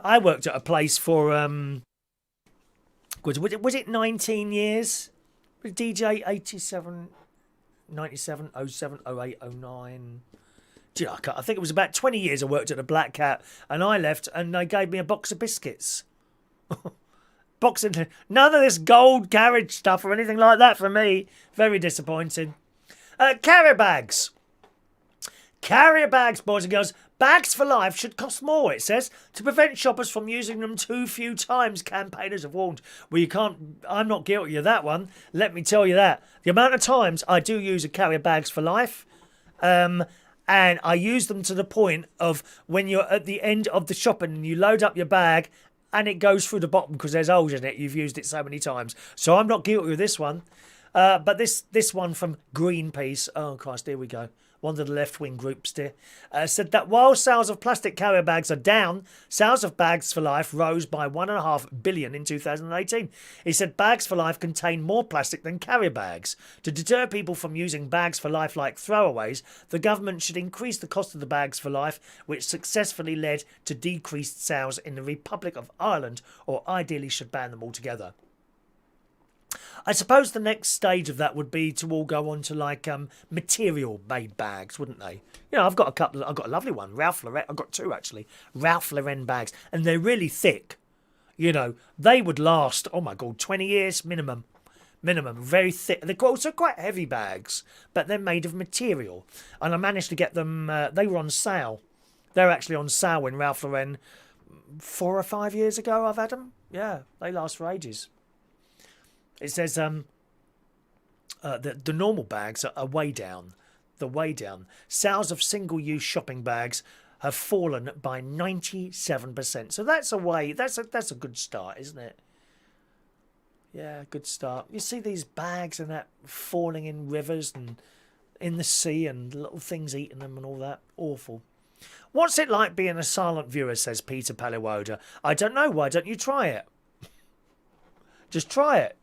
Speaker 2: I worked at a place for, was it 19 years? DJ 87... 97, 07, 08, 09. Do you know, I think it was about 20 years I worked at a Black Cat and I left and they gave me a box of biscuits. None of this gold carriage stuff or anything like that for me. Very disappointing. Carrier bags. Carrier bags, boys and girls. Bags for life should cost more, it says, to prevent shoppers from using them too few times, campaigners have warned. Well, I'm not guilty of that one. Let me tell you that. The amount of times I do use a carrier bags for life, and I use them to the point of when you're at the end of the shopping and you load up your bag and it goes through the bottom because there's holes in it. You've used it so many times. So I'm not guilty of this one. But this one from Greenpeace, oh Christ, here we go. One of the left-wing groups there, said that while sales of plastic carrier bags are down, sales of Bags for Life rose by 1.5 billion in 2018. He said Bags for Life contain more plastic than carrier bags. To deter people from using Bags for Life like throwaways, the government should increase the cost of the Bags for Life, which successfully led to decreased sales in the Republic of Ireland, or ideally should ban them altogether. I suppose the next stage of that would be to all go on to like material-made bags, wouldn't they? You know, I've got a lovely one, Ralph Lauren. I've got 2 actually, Ralph Lauren bags, and they're really thick. You know, they would last, oh my God, 20 years minimum, very thick. They're also quite heavy bags, but they're made of material. And I managed to get them. They were on sale. They're actually on sale in Ralph Lauren 4 or 5 years ago. I've had them. Yeah, they last for ages. It says the normal bags are way down. The way down. Sales of single-use shopping bags have fallen by 97%. So that's a way. That's a good start, isn't it? Yeah, good start. You see these bags and that falling in rivers and in the sea and little things eating them and all that. Awful. What's it like being a silent viewer, says Peter Paliwoda. I don't know. Why don't you try it? Just try it.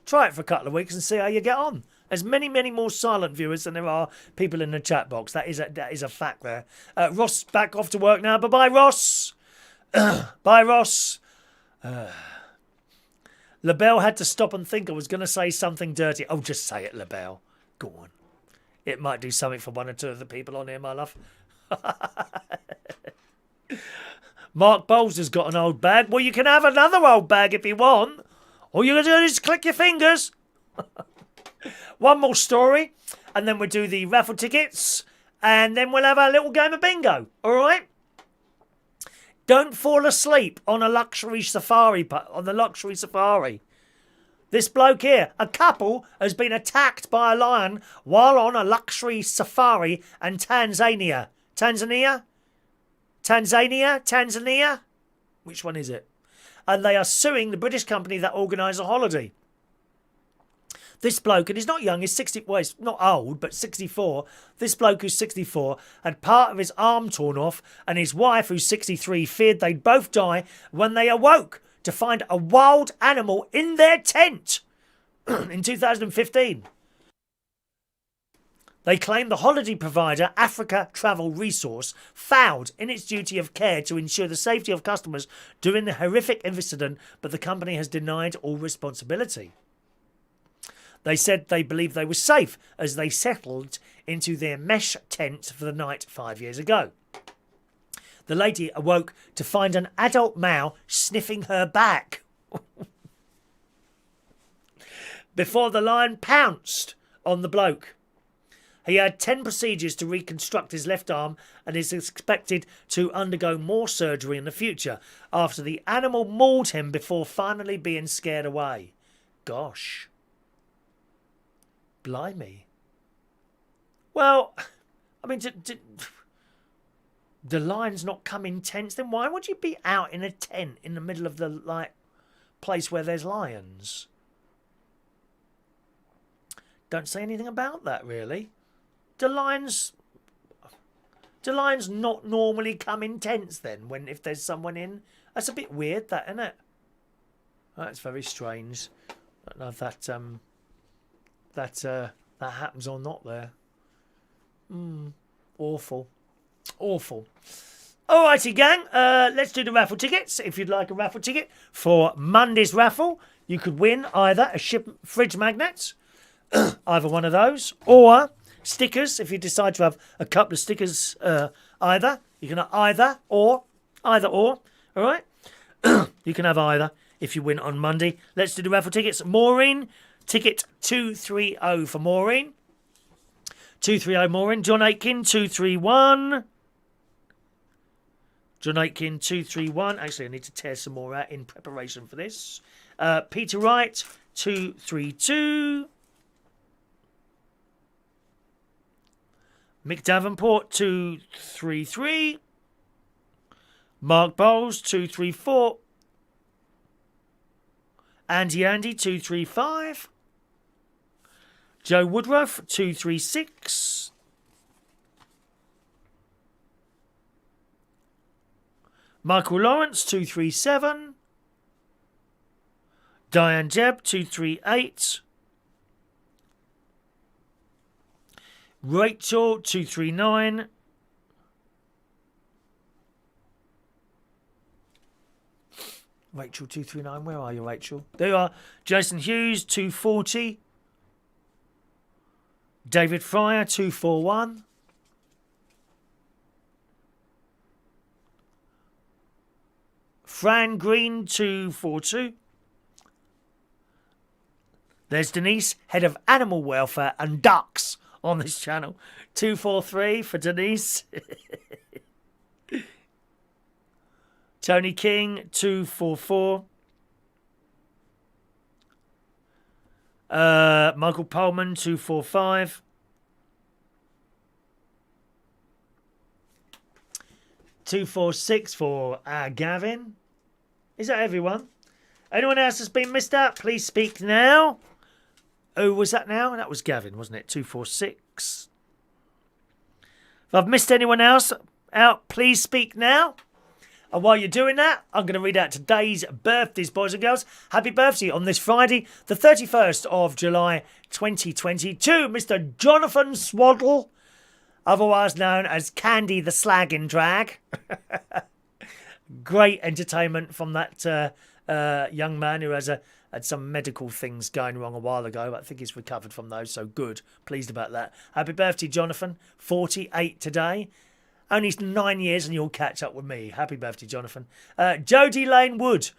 Speaker 2: Try it for a couple of weeks and see how you get on. There's many, many more silent viewers than there are people in the chat box. That is a fact there. Ross back off to work now. Bye-bye, Ross. Bye, Ross. LaBelle had to stop and think I was going to say something dirty. Oh, just say it, LaBelle. Go on. It might do something for 1 or 2 of the people on here, my love. Mark Bowles has got an old bag. Well, you can have another old bag if you want. All you got to do is click your fingers. one more story, and then we'll do the raffle tickets, and then we'll have our little game of bingo. All right? Don't fall asleep on a luxury safari. This bloke here, a couple, has been attacked by a lion while on a luxury safari in Tanzania. Tanzania? Which one is it? And they are suing the British company that organised the holiday. This bloke, and he's not young, he's 60, well, he's not old, but 64. This bloke who's 64 had part of his arm torn off, and his wife, who's 63, feared they'd both die when they awoke to find a wild animal in their tent in 2015. They claim the holiday provider, Africa Travel Resource, failed in its duty of care to ensure the safety of customers during the horrific incident, but the company has denied all responsibility. They said they believed they were safe as they settled into their mesh tent for the night 5 years ago. The lady awoke to find an adult male sniffing her back before the lion pounced on the bloke. He had 10 procedures to reconstruct his left arm and is expected to undergo more surgery in the future after the animal mauled him before finally being scared away. Gosh. Blimey. Well, I mean, the lion's not come in tents, then why would you be out in a tent in the middle of the place where there's lions? Don't say anything about that, really. Do lions not normally come in tents then if there's someone in? That's a bit weird, that, isn't it? That's very strange. I don't know if that happens or not there. Awful. Alrighty, gang. Let's do the raffle tickets. If you'd like a raffle ticket for Monday's raffle, you could win either a fridge magnet, either one of those, or stickers. If you decide to have a couple of stickers, either you can have either or. All right. You can have either if you win on Monday. Let's do the raffle tickets. Maureen, ticket 230 for Maureen. 230 Maureen. John Aitken 231. John Aitken 231. Actually, I need to tear some more out in preparation for this. Peter Wright 232. Mick Davenport 233. Mark Bowles 234. Andy 235. Joe Woodruff 236. Michael Lawrence 237. Diane Jebb 238. Rachel 239. Rachel 239, where are you, Rachel? There you are. Jason Hughes 240. David Fryer 241. Fran Green 242. There's Denise, head of animal welfare and ducks on this channel. 243 for Denise. Tony King 244. Michael Pullman 245. 246 for Gavin. Is that everyone? Anyone else that's been missed out? Please speak now. Who was that now? That was Gavin, wasn't it? 246. If I've missed anyone else out, please speak now. And while you're doing that, I'm going to read out today's birthdays, boys and girls. Happy birthday on this Friday, the 31st of July, 2022. Mr. Jonathan Swaddle, otherwise known as Candy the Slag in Drag. Great entertainment from that young man who had some medical things going wrong a while ago. I think he's recovered from those, so good. Pleased about that. Happy birthday, Jonathan. 48 today. Only 9 years and you'll catch up with me. Happy birthday, Jonathan. Jody Lane Wood.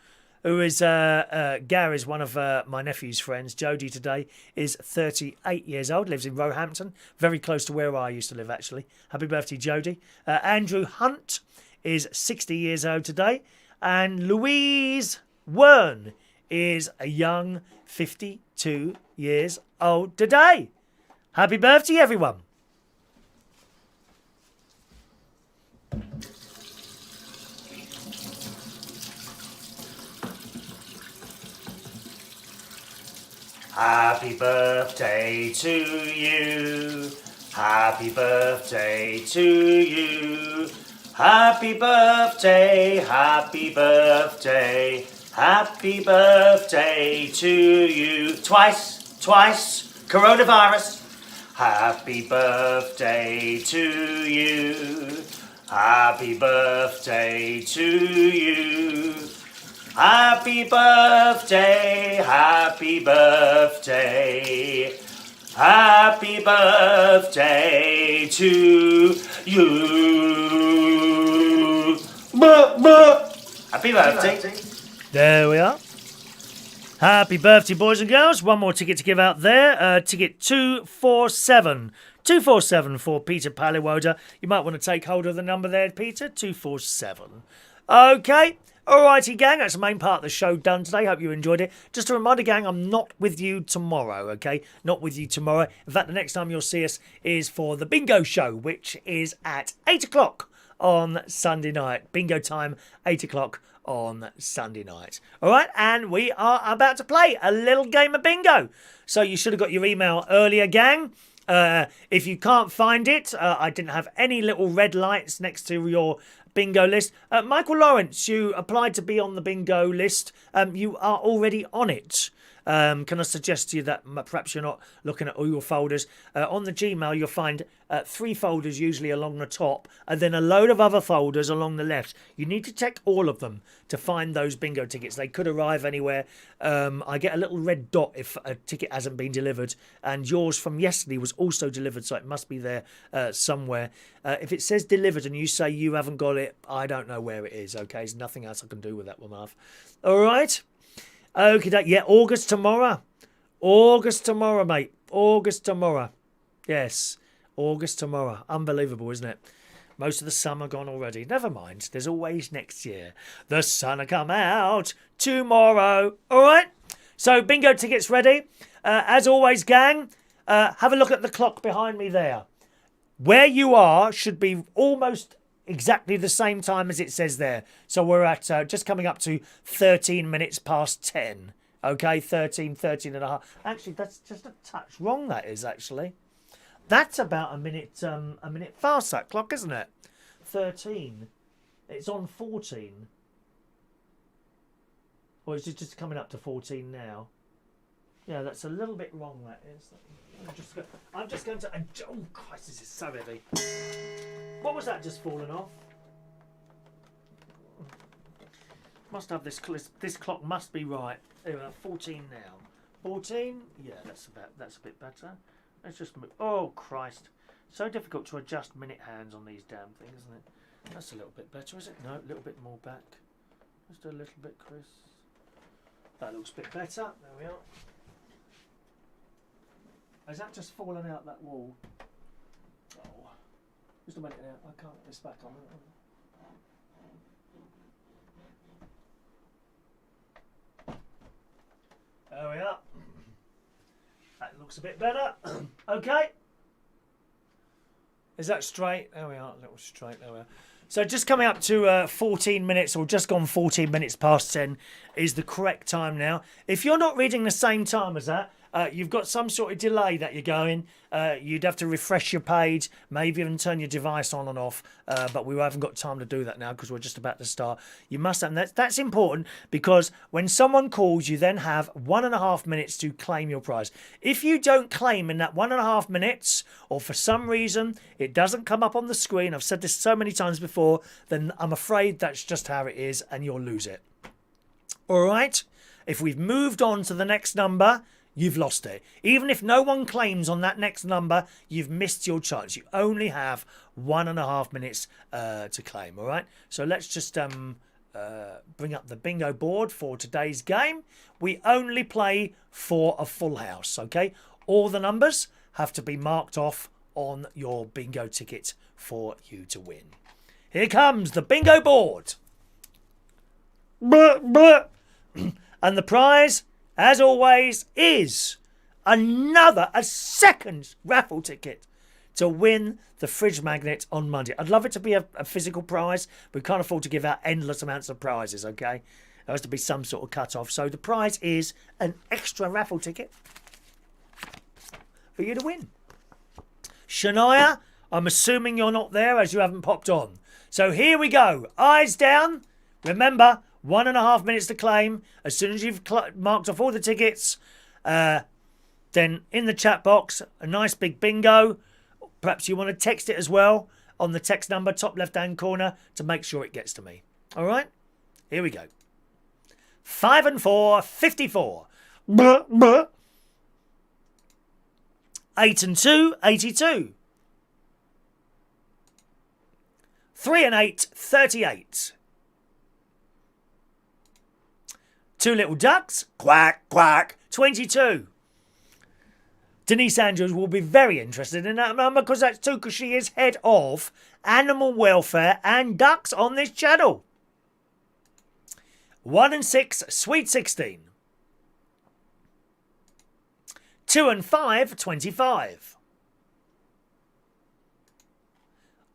Speaker 2: who is Gary's one of my nephew's friends. Jody today is 38 years old, lives in Roehampton, very close to where I used to live, actually. Happy birthday, Jody. Andrew Hunt is 60 years old today, and Louise Wern is a young 52 years old today. Happy birthday, everyone. Happy birthday to you. Happy birthday to you. Happy birthday, happy birthday, happy birthday to you. Twice, coronavirus. Happy birthday to you. Happy birthday to you. Happy birthday, happy birthday, happy birthday to you. Happy birthday. There we are. Happy birthday, boys and girls. One more ticket to give out there. Ticket 247. 247 for Peter Paliwoda. You might want to take hold of the number there, Peter. 247. Okay. Alrighty, gang, that's the main part of the show done today. Hope you enjoyed it. Just a reminder, gang, I'm not with you tomorrow, okay? Not with you tomorrow. In fact, the next time you'll see us is for the bingo show, which is at 8 o'clock on Sunday night. Bingo time, 8 o'clock on Sunday night. Alright, and we are about to play a little game of bingo. So you should have got your email earlier, gang. If you can't find it, I didn't have any little red lights next to your bingo list. Michael Lawrence, you applied to be on the bingo list. You are already on it. Can I suggest to you that perhaps you're not looking at all your folders? On the Gmail, you'll find 3 folders usually along the top, and then a load of other folders along the left. You need to check all of them to find those bingo tickets. They could arrive anywhere. I get a little red dot if a ticket hasn't been delivered, and yours from yesterday was also delivered, so it must be there somewhere. If it says delivered and you say you haven't got it, I don't know where it is, okay? There's nothing else I can do with that one, Marv. All right? Okay, yeah, August tomorrow. August tomorrow, mate. August tomorrow. Yes, August tomorrow. Unbelievable, isn't it? Most of the summer gone already. Never mind. There's always next year. The sun'll come out tomorrow. All right? So, bingo tickets ready. As always, gang, have a look at the clock behind me there. Where you are should be almost exactly the same time as it says there. So we're at just coming up to 13 minutes past 10. Okay, 13 and a half. Actually, that's just a touch wrong, that is, actually. That's about a minute fast, that clock, isn't it? 13. It's on 14. Or is it just coming up to 14 now? Yeah, that's a little bit wrong, that is. I'm just going to... Oh, Christ, this is so heavy. What was that just falling off? Must have this clock must be right. There we are, 14 now. 14? Yeah, that's a bit better. Let's just move. Oh, Christ. So difficult to adjust minute hands on these damn things, isn't it? That's a little bit better, is it? No, a little bit more back. Just a little bit, Chris. That looks a bit better. There we are. Has that just fallen out that wall? Oh. Just a minute now. I can't get this back on. There we are. That looks a bit better. Okay. Is that straight? There we are. A little straight. There we are. So just coming up to 14 minutes, or just gone 14 minutes past 10 is the correct time now. If you're not reading the same time as that, you've got some sort of delay that you're going. You'd have to refresh your page, maybe even turn your device on and off. But we haven't got time to do that now because we're just about to start. You must have, and that's important because when someone calls, you then have 1.5 minutes to claim your prize. If you don't claim in that 1.5 minutes, or for some reason it doesn't come up on the screen, I've said this so many times before, then I'm afraid that's just how it is and you'll lose it. All right? If we've moved on to the next number, you've lost it. Even if no one claims on that next number, you've missed your chance. You only have 1.5 minutes to claim, all right? So let's just bring up the bingo board for today's game. We only play for a full house, okay? All the numbers have to be marked off on your bingo ticket for you to win. Here comes the bingo board. And the prize, as always, is a second raffle ticket to win the fridge magnet on Monday. I'd love it to be a physical prize, but we can't afford to give out endless amounts of prizes, okay? There has to be some sort of cut-off. So the prize is an extra raffle ticket for you to win. Shania, I'm assuming you're not there as you haven't popped on. So here we go. Eyes down. Remember, 1.5 minutes to claim. As soon as you've marked off all the tickets, then in the chat box, a nice big bingo. Perhaps you want to text it as well on the text number, top left-hand corner, to make sure it gets to me. All right? Here we go. 5 and 4, 54. 8 and 2, 82. 3 and 8, 38. 2 little ducks, quack, quack, 22. Denise Andrews will be very interested in that number because she is head of animal welfare and ducks on this channel. 1 and 6, sweet 16. 2 and 5, 25.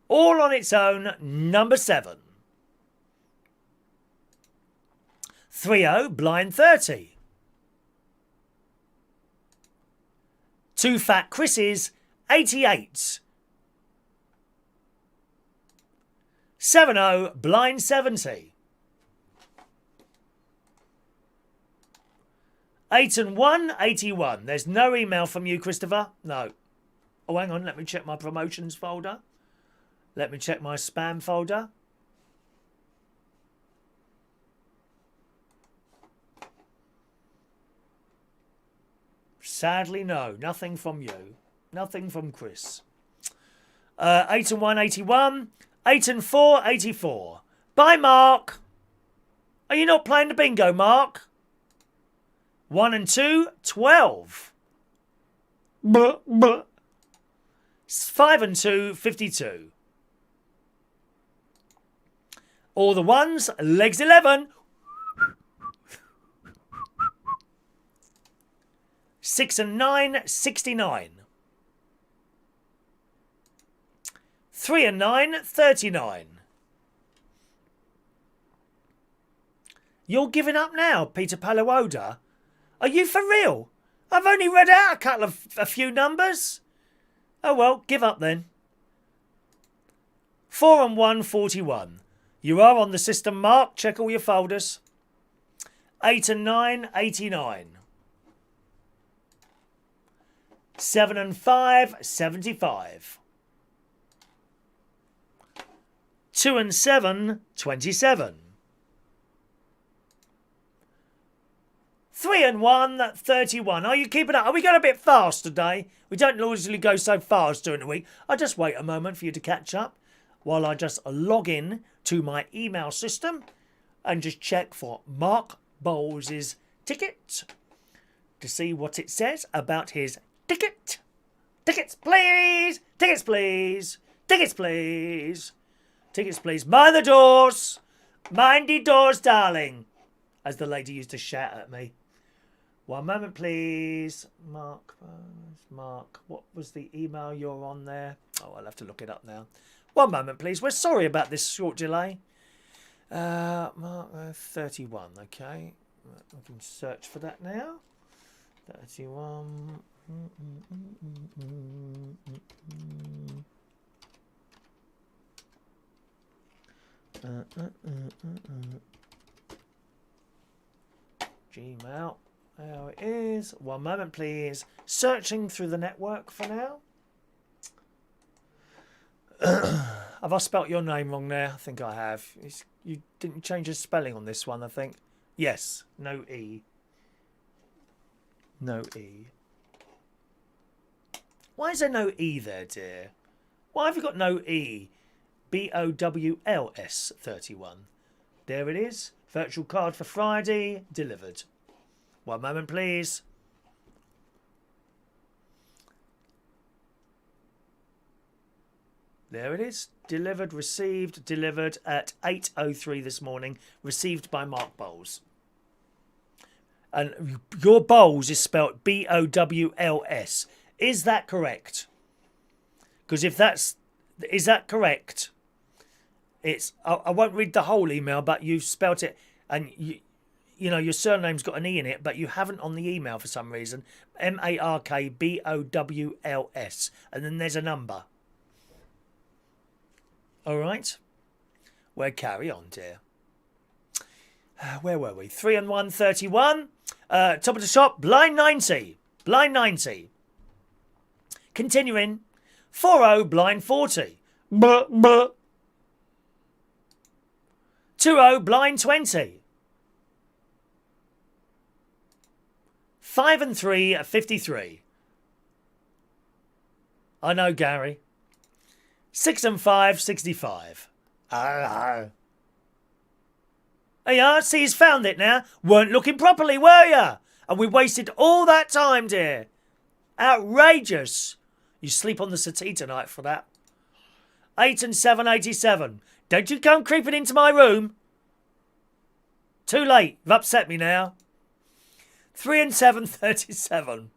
Speaker 2: All on its own, number 7. 3-0, blind 30. 2 fat Chris's, 88. 7-0, blind 70. 8 and 1, 81. There's no email from you, Christopher. No. Oh, hang on. Let me check my promotions folder. Let me check my spam folder. Sadly, no. Nothing from you. Nothing from Chris. 8 and 1, 81. 8 and 4, 84. Bye, Mark. Are you not playing the bingo, Mark? 1 and 2, 12. 5 and 2, 52. All the ones, legs 11. 6 and 9, 69. 3 and 9, 39. You're giving up now, Peter Palowoda? Are you for real? I've only read out a few numbers. Oh well, give up then. 4 and 1, 41. You are on the system, Mark. Check all your folders. 8 and 9, 89. 7 and 5, 75. 2 and 7, 27. 3 and 1, 31. Are you keeping up? Are we going a bit fast today? We don't usually go so fast during the week. I'll just wait a moment for you to catch up while I just log in to my email system and just check for Mark Bowles' ticket to see what it says about his ticket. Tickets, please. Tickets, please. Tickets, please. Tickets, please. Mind the doors. Mind the doors, darling. As the lady used to shout at me. 1 moment, please. Mark, what was the email you're on there? Oh, I'll have to look it up now. 1 moment, please. We're sorry about this short delay. Mark, 31, okay. I can search for that now. 31. Gmail. There it is. 1 moment, please. Searching through the network for now. Have I spelt your name wrong there? I think I have. You didn't change the spelling on this one, I think. Yes. No E. No E. Why is there no E there, dear? Why have you got no E? BOWLS 31. There it is. Virtual card for Friday. Delivered. One moment, please. There it is. Delivered, received, delivered at 8:03 this morning. Received by Mark Bowles. And your Bowles is spelt Bowls. Is that correct? Because if that's... Is that correct? It's... I won't read the whole email, but you've spelt it... And you know, your surname's got an E in it, but you haven't on the email for some reason. MarkBowls. And then there's a number. All right. We'll carry on, dear. Where were we? 3 and 1, 31. Top of the shop, blind 90. Blind 90. Continuing. 4-0, blind 40. 2-0, blind 20. 5 and 3, 53. I know, Gary. 6 and 5, 65. There you are. See, he's found it now. Weren't looking properly, were you? And we wasted all that time, dear. Outrageous. You sleep on the settee tonight for that. 8 and 7, 87. Don't you come creeping into my room. Too late. You've upset me now. 3 and 7, 37.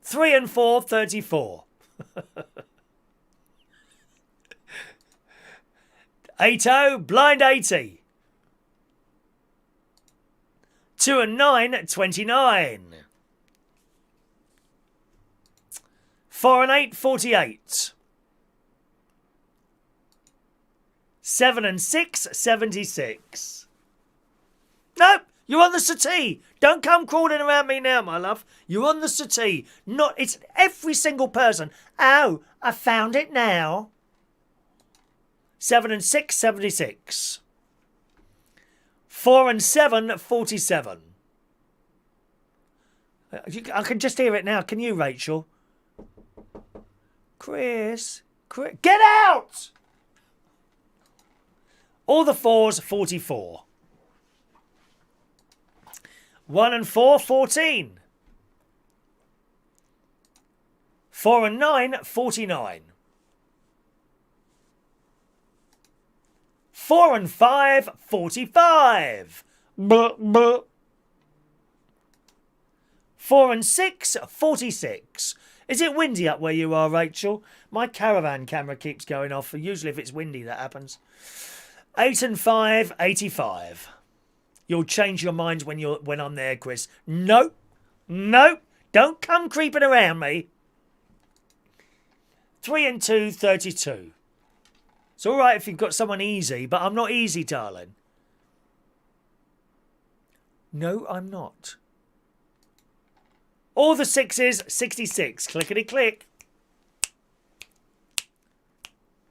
Speaker 2: 3 and 4, 34. 8-0, blind 80. 2 and 9, 29. 4 and 8, 48. 7 and 6, 76. Nope, you're on the settee. Don't come crawling around me now, my love. You're on the settee. It's every single person. Oh, I found it now. 7 and 6, 76. 4 and 7, 47. I can just hear it now. Can you, Rachel? Chris, get out! All the 4s, 44. 1 and 4, 14. 4 and 9, 49. 4 and 5, 45. 4 and 6, 46. Is it windy up where you are, Rachel? My caravan camera keeps going off. Usually if it's windy, that happens. 8 and 5, 85. You'll change your mind when I'm there, Chris. Nope. Nope. Don't come creeping around me. 3 and 2, 32. It's all right if you've got someone easy, but I'm not easy, darling. No, I'm not. All the 6s, 66. Clickety-click.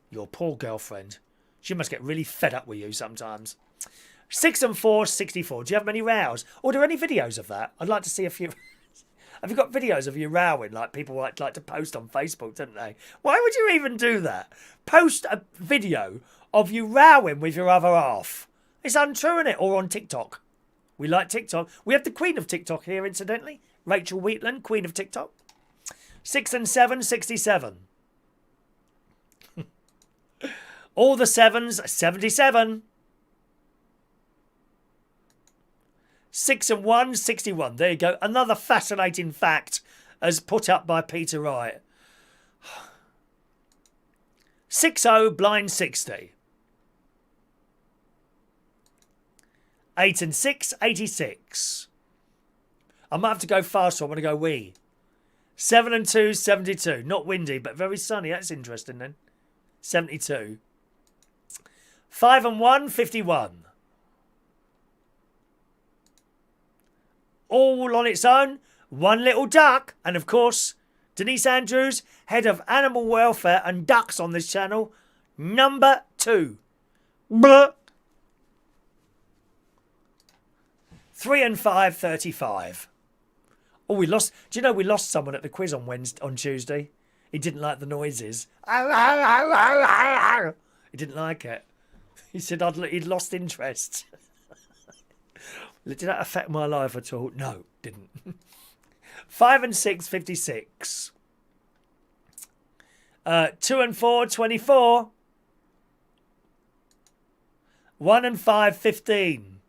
Speaker 2: Your poor girlfriend. She must get really fed up with you sometimes. 6 and 4, 64. Do you have many rows? Or are there any videos of that? I'd like to see a few. Have you got videos of you rowing like people like to post on Facebook, don't they? Why would you even do that? Post a video of you rowing with your other half. It's untrue, isn't it? Or on TikTok. We like TikTok. We have the queen of TikTok here, incidentally. Rachel Wheatland, queen of TikTok. 6 and 7, 67. All the 7s, 77. 6 and 1, 61. There you go. Another fascinating fact as put up by Peter Wright. 6-0, blind 60. 8 and 6, 86. I might have to go faster. I want to go wee. 7 and 2, 72. Not windy, but very sunny. That's interesting then. 72. 5 and 1, 51. All on its own, One Little Duck, and of course, Denise Andrews, head of animal welfare and ducks on this channel, number 2. Blah. 3 and 5, 35. Oh, we lost. Do you know we lost someone at the quiz on Tuesday? He didn't like the noises. He didn't like it. He said he'd lost interest. Did that affect my life at all? No, didn't. 5 and 6, 56. 2 and 4, 24. 1 and 5, 15.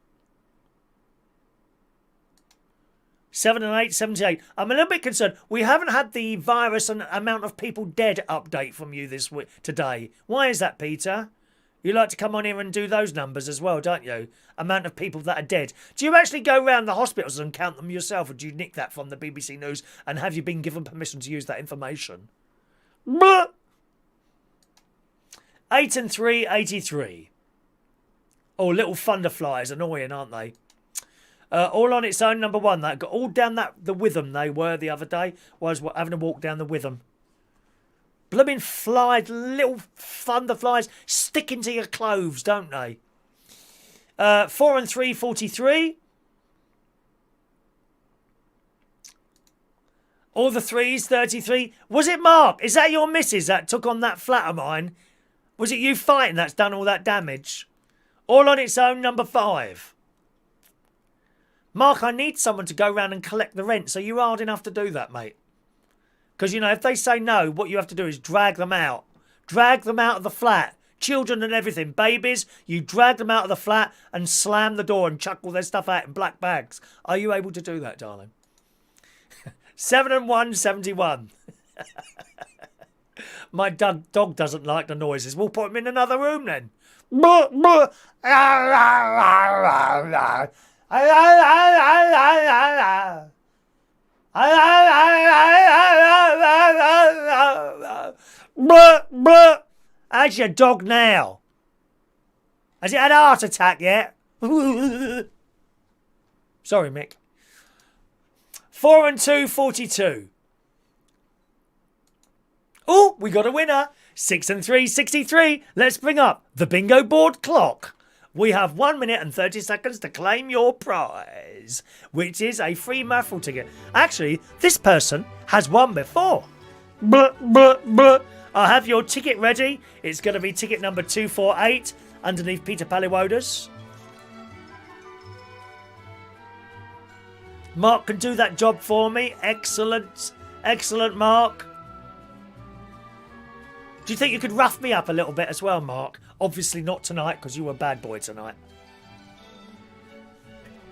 Speaker 2: 7 and 8, 78. I'm a little bit concerned. We haven't had the virus and amount of people dead update from you this week today. Why is that, Peter? You like to come on here and do those numbers as well, don't you? Amount of people that are dead. Do you actually go around the hospitals and count them yourself, or do you nick that from the BBC News? And have you been given permission to use that information? 8 and 3, 83. Oh, little thunderflies, annoying, aren't they? All on its own, number 1. That got all down the Witham they were the other day. I was having a walk down the Witham. Blooming flies, little thunderflies, stick into your clothes, don't they? 4 and 3, 43. All the 3s, 33. Was it Mark? Is that your missus that took on that flat of mine? Was it you fighting that's done all that damage? All on its own, number 5. Mark, I need someone to go round and collect the rent, so you're hard enough to do that, mate. Because, you know, if they say no, what you have to do is drag them out. Drag them out of the flat. Children and everything. Babies, you drag them out of the flat and slam the door and chuck all their stuff out in black bags. Are you able to do that, darling? 7 and 1, 71. My dog doesn't like the noises. We'll put him in another room then. How's your dog now? Has it had a heart attack yet? Sorry, Mick. 4 and 2, 42. Oh, we got a winner. 6 and 3, 63. Let's bring up the bingo board clock. We have 1 minute and 30 seconds to claim your prize, which is a free raffle ticket. Actually, this person has won before. I'll have your ticket ready. It's going to be ticket number 248 underneath Peter Paliwodas. Mark can do that job for me. Excellent. Excellent, Mark. Do you think you could rough me up a little bit as well, Mark? Obviously not tonight, because you were a bad boy tonight.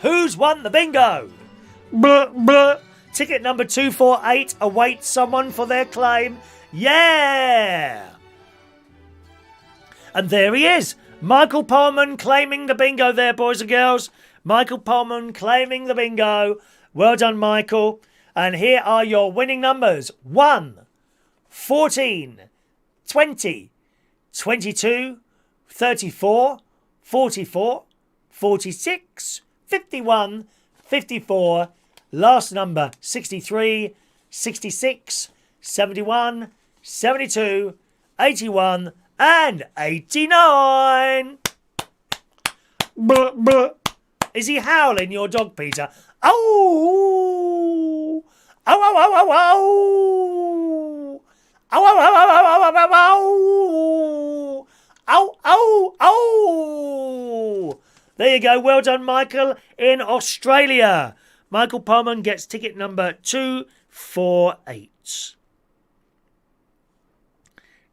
Speaker 2: Who's won the bingo? Ticket number 248 awaits someone for their claim. Yeah! And there he is. Michael Pullman claiming the bingo there, boys and girls. Michael Pullman claiming the bingo. Well done, Michael. And here are your winning numbers. 1, 14, 20, 22, 34, 44, 46, 51, 54, last number 63, 66, 71, 72, 81 and 89. Is he howling, your dog, Peter? Oh! Oh, oh, oh, oh, oh! Oh, oh, oh, oh, oh, oh, oh, oh, oh, oh. There you go. Well done, Michael, in Australia. Michael Pullman gets ticket number 248.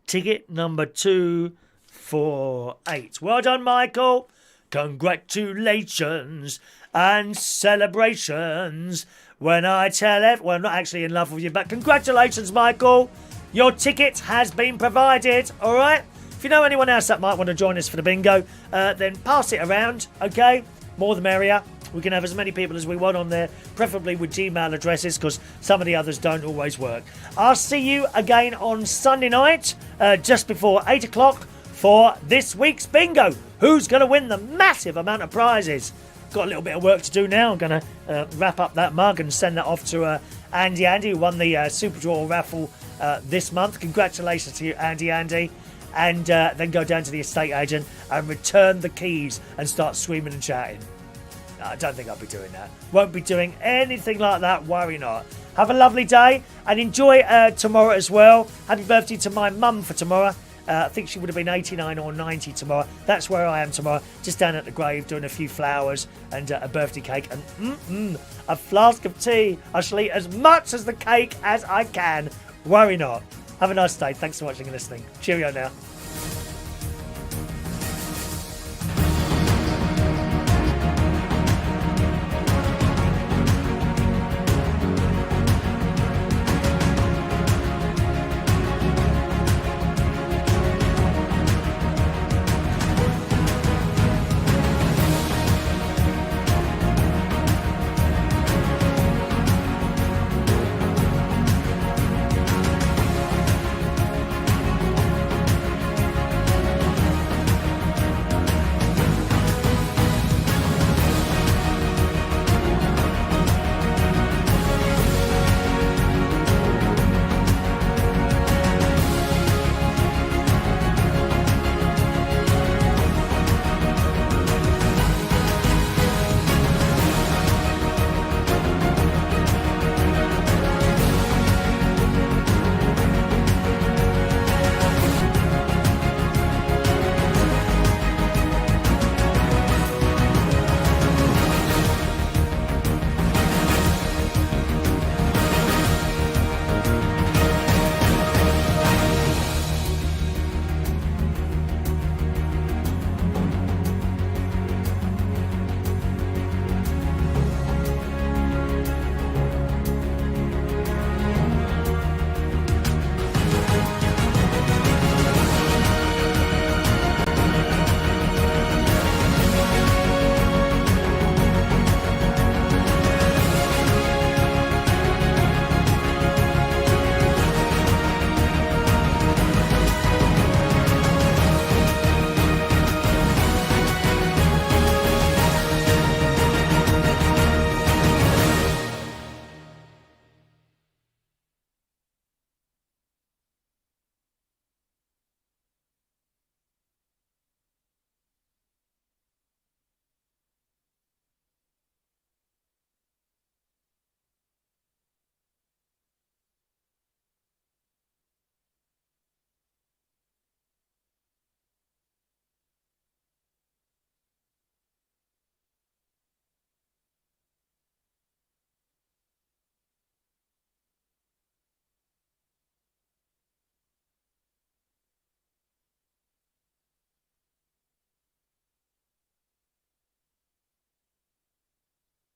Speaker 2: Ticket number 248. Well done, Michael. Congratulations and celebrations when I tell it. Well, I'm not actually in love with you, but congratulations, Michael. Your ticket has been provided, all right? If you know anyone else that might want to join us for the bingo, then pass it around, okay? More the merrier. We can have as many people as we want on there, preferably with Gmail addresses, because some of the others don't always work. I'll see you again on Sunday night, just before 8 o'clock, for this week's bingo. Who's going to win the massive amount of prizes? Got a little bit of work to do now. I'm going to wrap up that mug and send that off to Andy, who won the Superdraw raffle this month. Congratulations to you, Andy. And then go down to the estate agent and return the keys and start screaming and shouting. No, I don't think I'll be doing that. Won't be doing anything like that. Worry not. Have a lovely day and enjoy tomorrow as well. Happy birthday to my mum for tomorrow. I think she would have been 89 or 90 tomorrow. That's where I am tomorrow, just down at the grave doing a few flowers and a birthday cake and a flask of tea. I shall eat as much as the cake as I can. Worry not. Have a nice day. Thanks for watching and listening. Cheerio now.